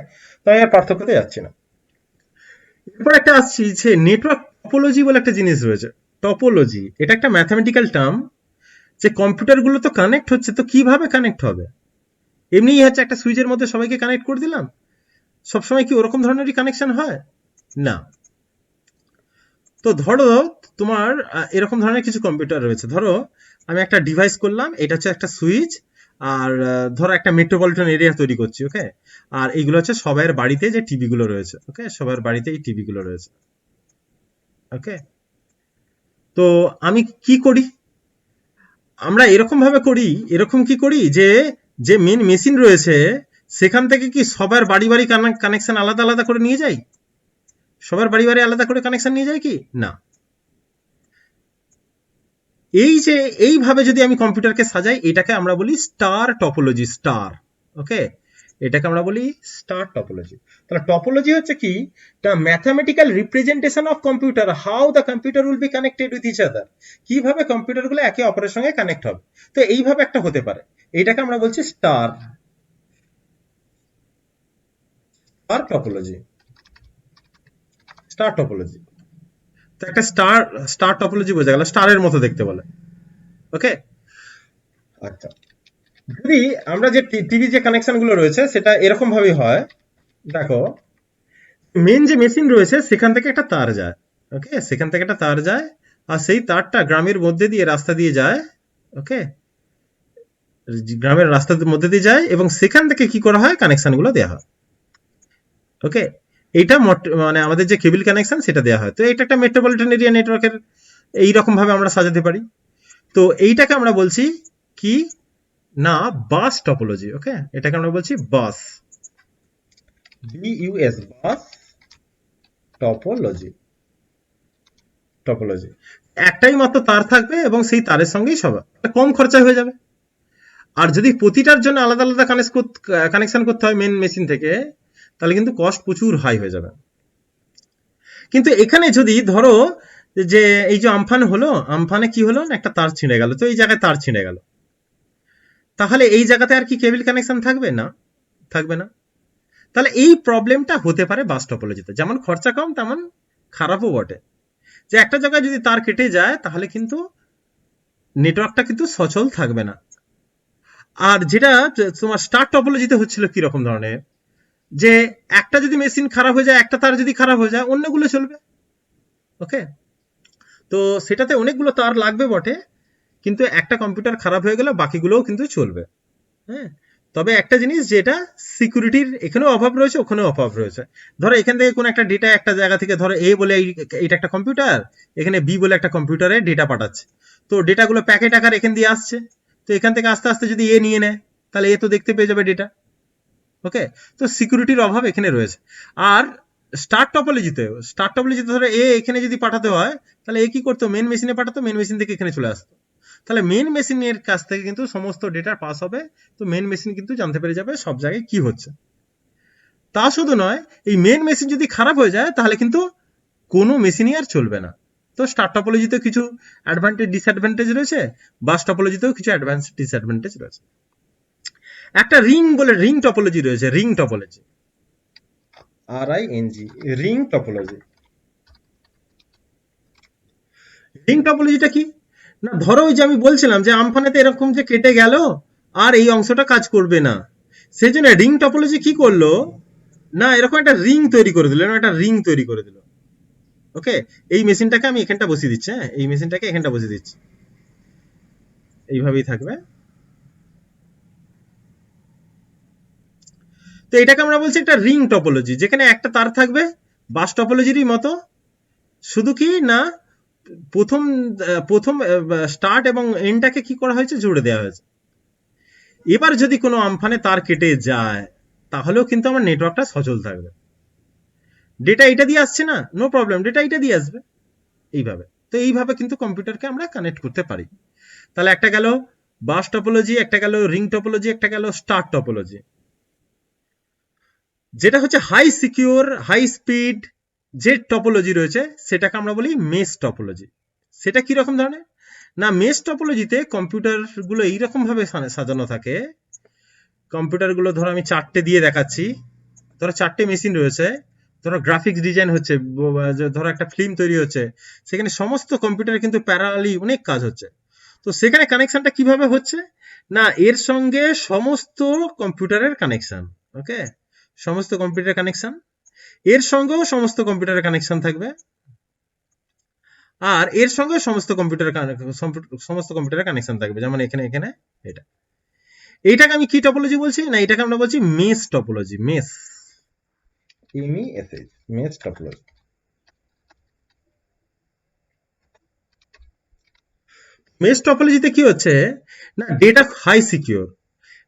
তাই আর পার্থক্যতে যাচ্ছি না। এরপর একটা আসছি যে নেটওয়ার্ক টপোলজি বলে একটা জিনিস রয়েছে। টপোলজি এটা একটা ম্যাথমেটিক্যাল টার্ম, যে কম্পিউটারগুলো তো কানেক্ট হচ্ছে, তো কিভাবে কানেক্ট হবে? এমনিই হচ্ছে একটা সুইচের মধ্যে সবাইকে কানেক্ট করে দিলাম, সবসময় কি ওরকম ধরনেরই কানেকশন হয়? না। তো ধরো তোমার এরকম ধরনের কিছু কম্পিউটার রয়েছে। ধরো আমি একটা ডিভাইস করলাম, এটা হচ্ছে একটা সুইচ, আর ধরো একটা মেট্রোপলিটন এরিয়া তৈরি করছি। ওকে, আর এইগুলো হচ্ছে সবার বাড়িতে যে টিভি গুলো রয়েছে। ওকে, সবার বাড়িতে এই টিভি গুলো রয়েছে। ওকে, তো আমি কি করি, আমরা এরকম ভাবে করি, এরকম কি করি যে যে মেন মেশিন রয়েছে সেখান থেকে কি সবার বাড়ি বাড়ি কানেকশন আলাদা আলাদা করে নিয়ে যাই? সবার বাড়ি বাড়ি আলাদা করে কানেকশন নিয়ে যায় কি না? এই যে এইভাবে যদি আমি কম্পিউটারকে সাজাই, এটাকে আমরা বলি স্টার টপোলজি। স্টার, ওকে, এটাকে আমরা বলি স্টার টপোলজি। তাহলে টপোলজি হচ্ছে কি, the mathematical representation of computer, how the computer will be connected with each other, কিভাবে কম্পিউটারগুলো একে অপরের সঙ্গে কানেক্ট হবে। তো এইভাবে একটা হতে পারে, এটাকে আমরা বলছি star star topology. Star topology, তো একটা স্টার, স্টার টপোলজি বোঝা গেল, স্টারের মতো দেখতে বলে। ওকে, আচ্ছা, যদি আমরা যে টিভি যে কানেকশন গুলো রয়েছে সেটা এরকম ভাবে হয়, দেখো মেন যে মেশিন রয়েছে সেখান থেকে একটা তার যায়, ওকে, সেখান থেকে একটা তার যায়, আর সেই তারটা গ্রামের মধ্যে দিয়ে রাস্তা দিয়ে যায়, ওকে, গ্রামের রাস্তার মধ্যে দিয়ে যায় এবং সেখান থেকে কি করা হয়, কানেকশন গুলো দেওয়া হয়, ওকে। এইটা মানে আমাদের যে কেবল কানেকশন সেটা দেওয়া হয়। তো এটা একটা মেট্রোপলিটন এরিয়া নেটওয়ার্কের এইরকম ভাবে আমরা সাজাতে পারি। তো এইটাকে আমরা বলছি কি না, বাস টপোলজি, ওকে, এটাকে আমরা বলছি বাস, বিইউএস, বাস টপোলজি, টপোলজি। একটাই মাত্র তার থাকবে এবং সেই তারের সঙ্গেই সব কম খরচা হয়ে যাবে। আর যদি প্রতিটার জন্য আলাদা আলাদা কানেকশন করতে হয় মেন মেশিন থেকে, তাহলে কিন্তু কস্ট প্রচুর হাই হয়ে যাবে। কিন্তু এখানে যদি ধরো যে এই যে আমফান হলো, আমফানে কি হলো, একটা তার ছিঁড়ে গেল, তো এই জায়গায় তার ছিঁড়ে গেল, তাহলে এই জায়গাতে আর কি কেবল কানেকশন থাকবে না? থাকবে না। তাহলে এই প্রবলেমটা হতে পারে বাস টপোলজিতে, যেমন খরচা কম তেমন খারাপও বটে, যে একটা জায়গায় যদি তার কেটে যায় তাহলে কিন্তু নেটওয়ার্কটা কিন্তু সচল থাকবে না। আর যেটা তোমার স্টার টপোলজিতে হচ্ছিল কি রকম ধরনের, যে একটা যদি মেশিন খারাপ হয়ে যায়, একটা তার যদি খারাপ হয়ে যায়, অন্যগুলো চলবে, ওকে। তো সেটাতে অনেকগুলো তার লাগবে বটে, কিন্তু একটা কম্পিউটার খারাপ হয়ে গেলে বাকিগুলোও কিন্তু চলবে, হ্যাঁ। তবে একটা জিনিস, যেটা সিকিউরিটির এখানেও অভাব রয়েছে, ওখানেও অভাব রয়েছে। ধরো এখান থেকে কোনো একটা ডেটা একটা জায়গা থেকে, ধরো এ বলে এইটা একটা কম্পিউটার, এখানে বি বলে একটা কম্পিউটারে ডেটা পাঠাচ্ছে, তো ডেটাগুলো প্যাকেট আকার এখান দিয়ে আসছে, তো এখান থেকে আস্তে আস্তে যদি এ নিয়ে নেয়, তাহলে এ তো দেখতে পেয়ে যাবে ডেটা, ওকে। তো সিকিউরিটির অভাব এখানে রয়েছে। আর স্টার টপোলজিতে ধরো এ এখানে যদি পাঠাতে হয়, তাহলে এ কি করতো, মেন মেশিনে পাঠাতো, মেন মেশিন থেকে এখানে চলে আসতো, তাহলে মেন মেশিনের কাছ থেকে কিন্তু সমস্ত ডেটা পাস হবে, তো মেন মেশিন কিন্তু জানতে পেরে যাবে সব জায়গায় কি হচ্ছে। তা শুধু নয়, এই মেন মেশিন যদি খারাপ হয়ে যায় তাহলে কিন্তু কোনো মেশিনই আর চলবে না। তো স্টার টপোলজিতে কিছু অ্যাডভান্টেজ ডিসঅ্যাডভান্টেজ রয়েছে, বাস টপোলজিতেও কিছু অ্যাডভান্স ডিসঅ্যাডভান্টেজ রয়েছে। একটা রিং টপোলজি রয়েছে, ring topology, RING, ring topology. Ring টপোলজিটা কি না, ধরো ওই যে আমি বলছিলাম যে আমফানেতে এরকম যে কেটে গেল আর এই অংশটা কাজ করবে না, সেই জন্য রিং টপোলজি কি করলো না, এরকম একটা রিং তৈরি করে দিল, একটা রিং তৈরি করে দিল, ওকে। এই মেশিনটাকে আমি এখানটা বসিয়ে দিচ্ছি, হ্যাঁ, এই মেশিনটাকে এখানটা বসিয়ে দিচ্ছি, এইভাবেই থাকবে। তো এটাকে আমরা বলছি একটা রিং টপোলজি, যেখানে একটা তার থাকবে, বাস টপোলজিরই মতো, শুধু কি না প্রথম প্রথম স্টার্ট এবং এন্ডটাকে কি করা হয়েছে, জুড়ে দেওয়া হয়েছে। এবার যদি কোনো আমফানে তার কেটে যায়, তাহলেও কিন্তু আমার নেটওয়ার্কটা সচল থাকবে, ডেটা এটা দিয়ে আসছে না, নো প্রবলেম, ডেটা এটা দিয়ে আসবে, এইভাবে। তো এইভাবে কিন্তু কম্পিউটারকে আমরা কানেক্ট করতে পারি। তাহলে একটা গেল বাস টপোলজি, একটা গেল রিং টপোলজি, একটা গেল স্টার টপোলজি। যেটা হচ্ছে হাই সিকিউর, হাই স্পিড যে টপোলজি রয়েছে, সেটাকে আমরা বলি মেশ টপোলজি। সেটা কি রকম ধরনের না, মেশ টপোলজিতে কম্পিউটার গুলো এইরকম ভাবে সাজানো থাকে, কম্পিউটার গুলো ধরো আমি চারটে দিয়ে দেখাচ্ছি, ধরো চারটে মেশিন রয়েছে, ধরো গ্রাফিক্স ডিজাইন হচ্ছে, ধরো একটা ফিল্ম তৈরি হচ্ছে, সেখানে সমস্ত কম্পিউটারে কিন্তু প্যারালালি অনেক কাজ হচ্ছে। তো সেখানে কানেকশনটা কিভাবে হচ্ছে না, এর সঙ্গে সমস্ত কম্পিউটারের কানেকশন, ওকে, সমস্ত কম্পিউটার কানেকশন, এর সঙ্গেও সমস্ত কম্পিউটারের কানেকশন থাকবে, আর এর সঙ্গে সমস্ত কম্পিউটারের কানেকশন থাকবে, যেমন এখানে এখানে এটা। এইটাকে আমি কি টপোলজি বলছি না, এটাকে আমরা বলছি mesh topology, mesh, MESH, mesh topology. Mesh টপোলজিতে কি হচ্ছে না, ডেটা হাই সিকিউর,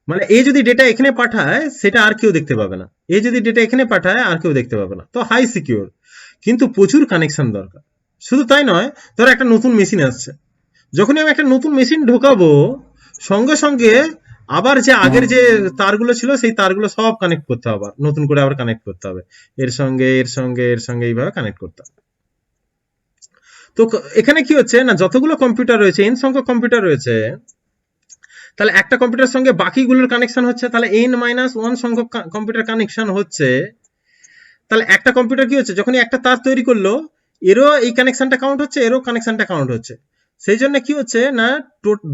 মানে এ যদি ডেটা এখানে পাঠায় সেটা আর কেউ দেখতে পাবে না, এ যদি ডেটা এখানে পাঠায় আর কেউ দেখতে পাবে না, তো হাই সিকিউর, কিন্তু প্রচুর কানেকশন দরকার। শুধু তাই নয়, ধরো একটা নতুন মেশিন আসছে, যখনই আমি একটা নতুন মেশিন ঢোকাবো, সঙ্গে সঙ্গে আবার যে আগের যে তারগুলো ছিল সেই তারগুলো সব কানেক্ট করতে হবে, নতুন করে আবার কানেক্ট করতে হবে, এর সঙ্গে এর সঙ্গে এর সঙ্গে এইভাবে কানেক্ট করতে হবে। তো এখানে কি হচ্ছে না, যতগুলো কম্পিউটার রয়েছে, এন সংখ্যক কম্পিউটার রয়েছে, তাহলে একটা কম্পিউটার সঙ্গে বাকিগুলোর কানেকশন হচ্ছে, তাহলে n-1 সংখ্যক কম্পিউটার কানেকশন হচ্ছে। তাহলে একটা কম্পিউটার কি হচ্ছে, যখনই একটা তার তৈরি করলো, এরও এই কানেকশনটা কাউন্ট হচ্ছে, এরও কানেকশনটা কাউন্ট হচ্ছে। সেই জন্য কি হচ্ছে না,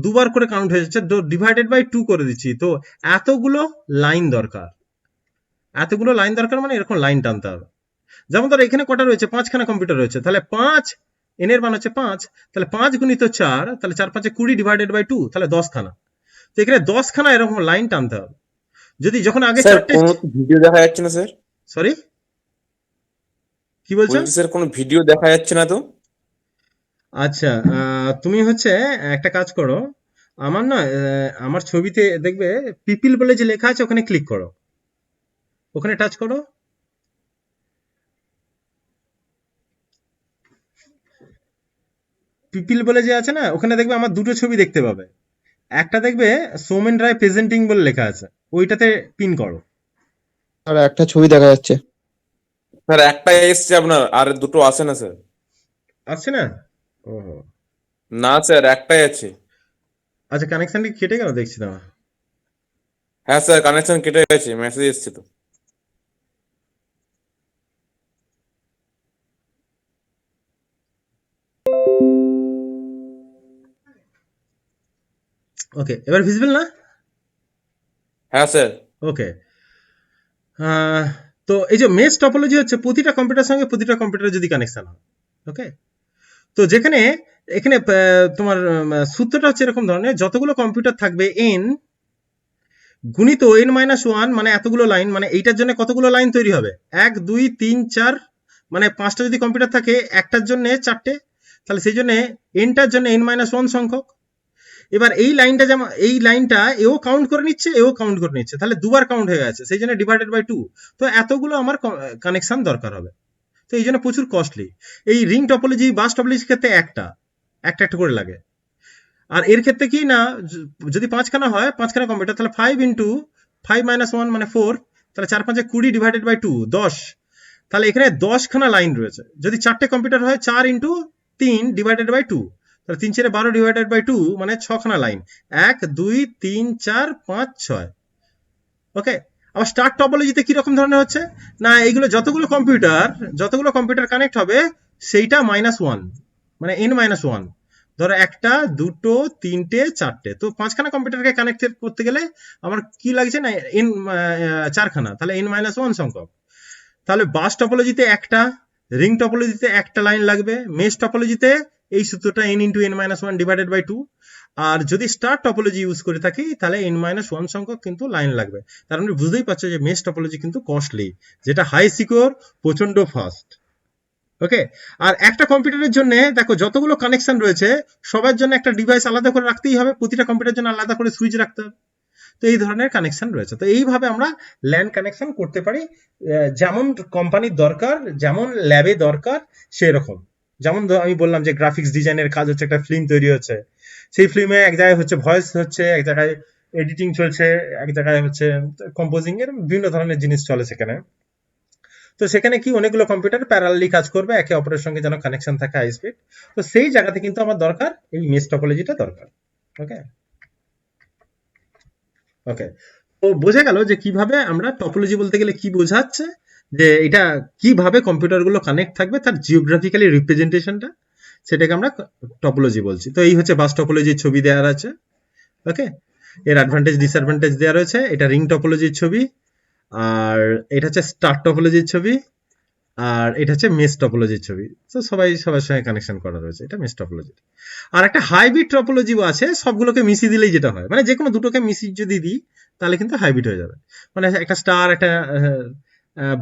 দুবার করে কাউন্ট হয়ে যাচ্ছে, ডিভাইডেড বাই 2 করে দিচ্ছি। তো এতগুলো লাইন দরকার, মানে এরকম লাইন টানতে হবে। যেমন ধর এখানে কটা রয়েছে, 5খানা কম্পিউটার রয়েছে, তাহলে 5 এন এর মান হচ্ছে 5, তাহলে 5 গুণিত 4, তাহলে 4 5 20 ডিভাইডেড বাই 2, তাহলে 10খানা। তো এখানে 10খানা এরকম লাইন টানতে হবে। যদি যখন আগে স্যার চারটে, কোনো ভিডিও দেখা যাচ্ছে না স্যার, সরি কি বলছো? বলছি স্যার কোনো ভিডিও দেখা যাচ্ছে না তো। আচ্ছা, তুমি হচ্ছে একটা কাজ করো, আমার না আমার ছবিতে দেখবে পিপিল বলে যে লেখা আছে, ওখানে ক্লিক করো, ওখানে টাচ করো। পিপিল বলে যে আছে না, ওখানে দেখবে আমার দুটো ছবি দেখতে পাবে। একটা দেখবে সোমেন রায় প্রেজেন্টিং বলে লেখা আছে, ওইটাতে পিন করো। আর একটা ছবি দেখা যাচ্ছে। স্যার একটাই এসছে আপনার, আর দুটো আসে না স্যার। আসছে না? ওহো, না স্যার একটাই আছে। আচ্ছা, কানেকশনটি কেটে গেল দেখছি না। হ্যাঁ স্যার কানেকশন কেটে গেছে, মেসেজ এসছে তো। ওকে, এবার ভিজিবল না? হ্যাঁ স্যার। ওকে, তো এই যে মেশ টপোলজি হচ্ছে প্রতিটা কম্পিউটার সঙ্গে প্রতিটা কম্পিউটার যদি কানেকশন হয়। ওকে, তো যেখানে এখানে তোমার সূত্রটা হচ্ছে এরকম ধরনের, যতগুলো কম্পিউটার থাকবে এন গুণিত এন মাইনাস ওয়ান, মানে এতগুলো লাইন, মানে এইটার জন্য কতগুলো লাইন তৈরি হবে, 1 2 3 4, মানে 5টা যদি কম্পিউটার থাকে একটার জন্য 4টে, তাহলে সেই জন্য এনটার জন্য এন মাইনাস ওয়ান সংখ্যক। এবার এই লাইনটা, যেমন এই লাইনটা এও কাউন্ট করে নিচ্ছে, এও কাউন্ট করে নিচ্ছে, তাহলে দুবার কাউন্ট হয়ে গেছে, সেই জন্য ডিভাইডেড বাই 2। তো এতগুলো আমার কানেকশন দরকার হবে, তো এই জন্য প্রচুর কস্টলি। এই রিং টপোলজি, বাস টপোলজির ক্ষেত্রে একটা একটা করে লাগে। আর এর ক্ষেত্রে কি না, যদি 5খানা হয়, 5খানা কম্পিউটার, তাহলে 5 ইন্টু 5 মাইনাস 1 মানে 4, তাহলে 4 5 20 ডিভাইডেড বাই 2 10, তাহলে এখানে 10খানা লাইন রয়েছে। যদি 4টে কম্পিউটার হয়, 4 ইন্টু 3 ডিভাইডেড বাই 2, তাহলে 3 4 12 ডিভাইডেড বাই 2 মানে 6খানা লাইন, 1 2 3 4 5 6। ওকে, আবার স্টার টপোলজিতে কি রকম ধরনের হচ্ছে না, এইগুলো যতগুলো কম্পিউটার কানেক্ট হবে সেইটা -1, মানে n মাইনাস ওয়ান। ধরো একটা, দুটো, তিনটে, চারটে, তো 5খানা কম্পিউটারকে কানেক্ট করতে গেলে আমার কি লাগছে না, n 4খানা, তাহলে n মাইনাস ওয়ান সংখ্যক। তাহলে বাস টপোলজিতে একটা, রিং টপোলজিতে একটা লাইন লাগবে, মেশ টপোলজিতে এই সূত্রটা n into n minus one divided by 2। আর যদি স্টার টপোলজি ইউজ করে থাকি, তাহলে n মাইনাস ওয়ান সংখ্যক কিন্তু লাইন লাগবে। তার মানে বুঝতেই পারছো যে মেশ টপোলজি কিন্তু কস্টলি, যেটা হাই সিকিউর, প্রচন্ড ফাস্ট। ওকে, আর একটা কম্পিউটারের জন্য দেখো যতগুলো কানেকশন রয়েছে, সবার জন্য একটা ডিভাইস আলাদা করে রাখতেই হবে, প্রতিটা কম্পিউটারের জন্য আলাদা করে সুইচ রাখতে হবে। তো এই ধরনের কানেকশন রয়েছে। তো এইভাবে আমরা ল্যান কানেকশন করতে পারি, যেমন কোম্পানির দরকার, যেমন ল্যাবে দরকার সেরকম। যেমন আমি বললাম যে গ্রাফিক্স ডিজাইনের কাজ হচ্ছে, একটা ফিল্ম তৈরি হচ্ছে, সেই ফিল্মে এক জায়গায় হচ্ছে ভয়েস হচ্ছে, এক জায়গায় এডিটিং চলছে, এক জায়গায় হচ্ছে কম্পোজিং এর বিভিন্ন ধরনের জিনিস চলে সেখানে। তো সেখানে কি অনেকগুলো কম্পিউটার প্যারালালি কাজ করবে একে অপরের সঙ্গে, যেন কানেকশন থাকে হাই স্পিড। তো সেই জায়গাতে কিন্তু আমার দরকার এই মেশ টপোলজিটা দরকার। ওকে, ওকে, তো বোঝা গেল যে কিভাবে আমরা টপোলজি বলতে গেলে কি বোঝাচ্ছে, যে এটা কিভাবে কম্পিউটারগুলো কানেক্ট থাকবে, তার জিওগ্রাফিক্যালি রিপ্রেজেন্টেশনটা, সেটাকে আমরা টপোলজি বলছি। তো এই হচ্ছে বাস টপোলজির ছবি দেওয়া আছে। ওকে, এর অ্যাডভান্টেজ ডিসঅ্যাডভান্টেজ দেওয়া রয়েছে। এটা রিং টপোলজির ছবি, আর এটা হচ্ছে স্টার টপোলজির ছবি, আর এটা হচ্ছে মেশ টপোলজির ছবি। তো সবার সঙ্গে কানেকশন করা রয়েছে, এটা মেশ টপোলজি। আর একটা হাইব্রিড টপোলজিও আছে, সবগুলোকে মিশিয়ে দিলেই যেটা হয়, মানে যে কোনো দুটোকে মিশিয়ে যদি দিই তাহলে কিন্তু হাইব্রিড হয়ে যাবে। মানে একটা স্টার, একটা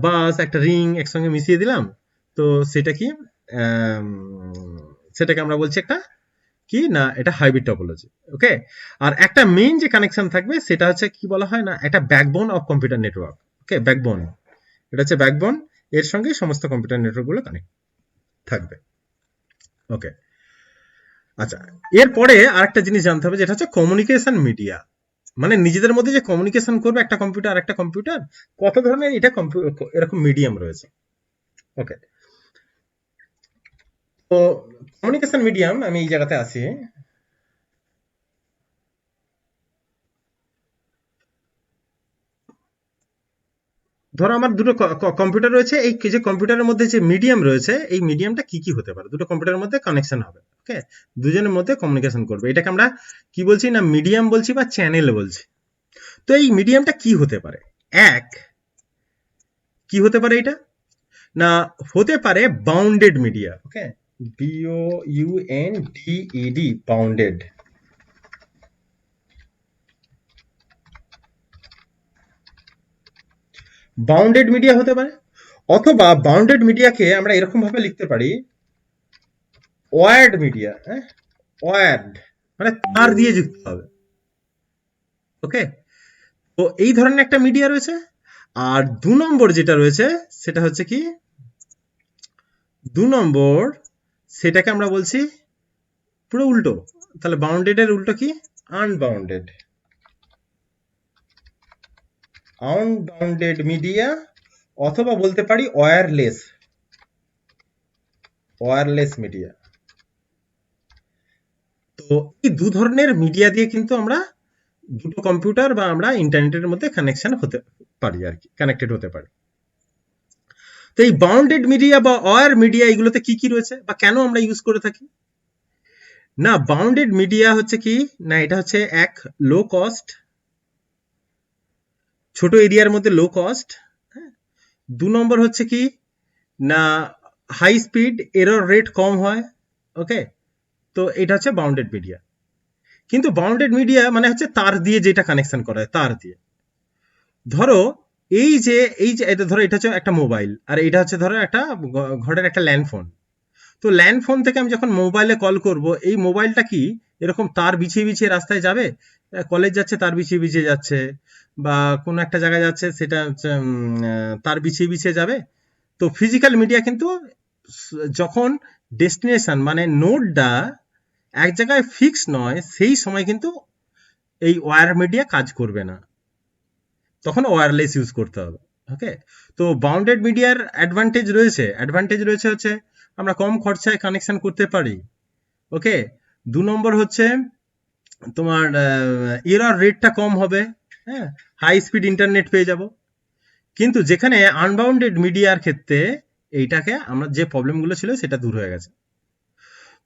বাস, একটা রিং একসঙ্গে মিশিয়ে দিলাম, তো সেটা কি, আম, সেটাকে আমরা বলছি একটা কি না, এটা হাইব্রিড টপোলজি। ওকে, আর একটা মেইন যে কানেকশন থাকবে সেটা হচ্ছে কি বলা হয় না, একটা backbone of computer network. Okay, backbone, এটা হচ্ছে ব্যাকবোন, এর সঙ্গে সমস্ত কম্পিউটার নেটওয়ার্ক গুলো কানেক্ট থাকবে। ওকে, আচ্ছা, এরপরে আরেকটা জিনিস জানতে হবে, যেটা হচ্ছে কমিউনিকেশন মিডিয়া। মানে নিজেদের মধ্যে যে কমিউনিকেশন করবে একটা কম্পিউটার আর একটা কম্পিউটার, কত ধরনের এটা এরকম মিডিয়াম রয়েছে। ওকে, তো কমিউনিকেশন মিডিয়াম, আমি এই জায়গাতে আসি। ধরো আমার দুটো কম্পিউটার রয়েছে, এই যে কম্পিউটারের মধ্যে যে মিডিয়াম রয়েছে, এই মিডিয়ামটা কি কি হতে পারে, দুটো কম্পিউটারের মধ্যে কানেকশন হবে। ওকে, দুজনের মধ্যে কমিউনিকেশন করবে। এটাকে আমরা কি বলছি না মিডিয়াম বলছি বা চ্যানেল বলছি। তো এই মিডিয়ামটা কি হতে পারে? এক, কি হতে পারে এটা না, হতে পারে বাউন্ডেড মিডিয়া। ওকে, BOUNDED, বাউন্ডেড। বাউন্ডেড মিডিয়া হতে পারে, অথবা বাউন্ডেড মিডিয়াকে আমরা এরকম ভাবে লিখতে পারি ওয়ার্ড মিডিয়া। হ্যাঁ, ওয়ার্ড মানে তার দিয়ে যুক্ত হবে। ওকে, তো এই ধরনের একটা মিডিয়া রয়েছে। আর 2 নম্বর যেটা রয়েছে সেটা হচ্ছে কি, 2 নম্বর সেটাকে আমরা বলছি পুরো উল্টো। তাহলে বাউন্ডেড এর উল্টো কি? আনবাউন্ডেড। আনবাউন্ডেড মিডিয়া, অথবা বলতে পারি ওয়্যারলেস, ওয়্যারলেস মিডিয়া। তো এই 2 ধরনের মিডিয়া দিয়ে কিন্তু আমরা দুটো কম্পিউটার বা আমরা ইন্টারনেটের মধ্যে কানেকশন হতে পারি আর কি, কানেক্টেড হতে পারি। তো এই বাউন্ডেড মিডিয়া বা ওয়্যার মিডিয়া এগুলোতে কি কি রয়েছে বা কেন আমরা ইউজ করে থাকি না? বাউন্ডেড মিডিয়া হচ্ছে কি না, এটা হচ্ছে এক, লো কস্ট, ছোট এরিয়ার মধ্যে লো কস্ট। 2 নম্বর হচ্ছে কি না, হাই স্পিড, এরর রেট কম হয়। ওকে, তো এটা হচ্ছে বাউন্ডেড মিডিয়া। কিন্তু বাউন্ডেড মিডিয়া মানে হচ্ছে তার দিয়ে যেটা কানেকশন করা হয়, তার দিয়ে। ধরো এই যে এটা ধরো, এটা হচ্ছে একটা মোবাইল, আর এটা হচ্ছে ধরো একটা ঘরের একটা ল্যান্ডফোন। তো ল্যান্ডফোন থেকে আমি যখন মোবাইলে কল করব, এই মোবাইলটা কি এরকম তার বিছিয়ে বিছিয়ে রাস্তায় যাবে? কলেজ যাচ্ছে তার বিছিয়ে বিছিয়ে যাচ্ছে, বা কোনো একটা জায়গায় যাচ্ছে সেটা হচ্ছে, তার বিছিয়ে বিছিয়ে যাবে। তো ফিজিক্যাল মিডিয়া কিন্তু যখন ডেস্টিনেশন মানে নোডটা এক জায়গায় ফিক্স নয়, সেই সময় কিন্তু এই ওয়্যার মিডিয়া কাজ করবে না, তখন ওয়্যারলেস ইউজ করতে হবে। ওকে, তো বাউন্ডেড মিডিয়ার অ্যাডভান্টেজ রয়েছে হচ্ছে আমরা কম খরচায় কানেকশন করতে পারি। ওকে, 2 নম্বর হচ্ছে তোমার এরর রেটটা কম হবে। হ্যাঁ, হাই স্পিড ইন্টারনেট পেয়ে যাব। কিন্তু যেখানে আনবাউন্ডেড মিডিয়ার ক্ষেত্রে এইটাকে আমরা যে প্রবলেমগুলো ছিল সেটা দূর হয়ে গেছে।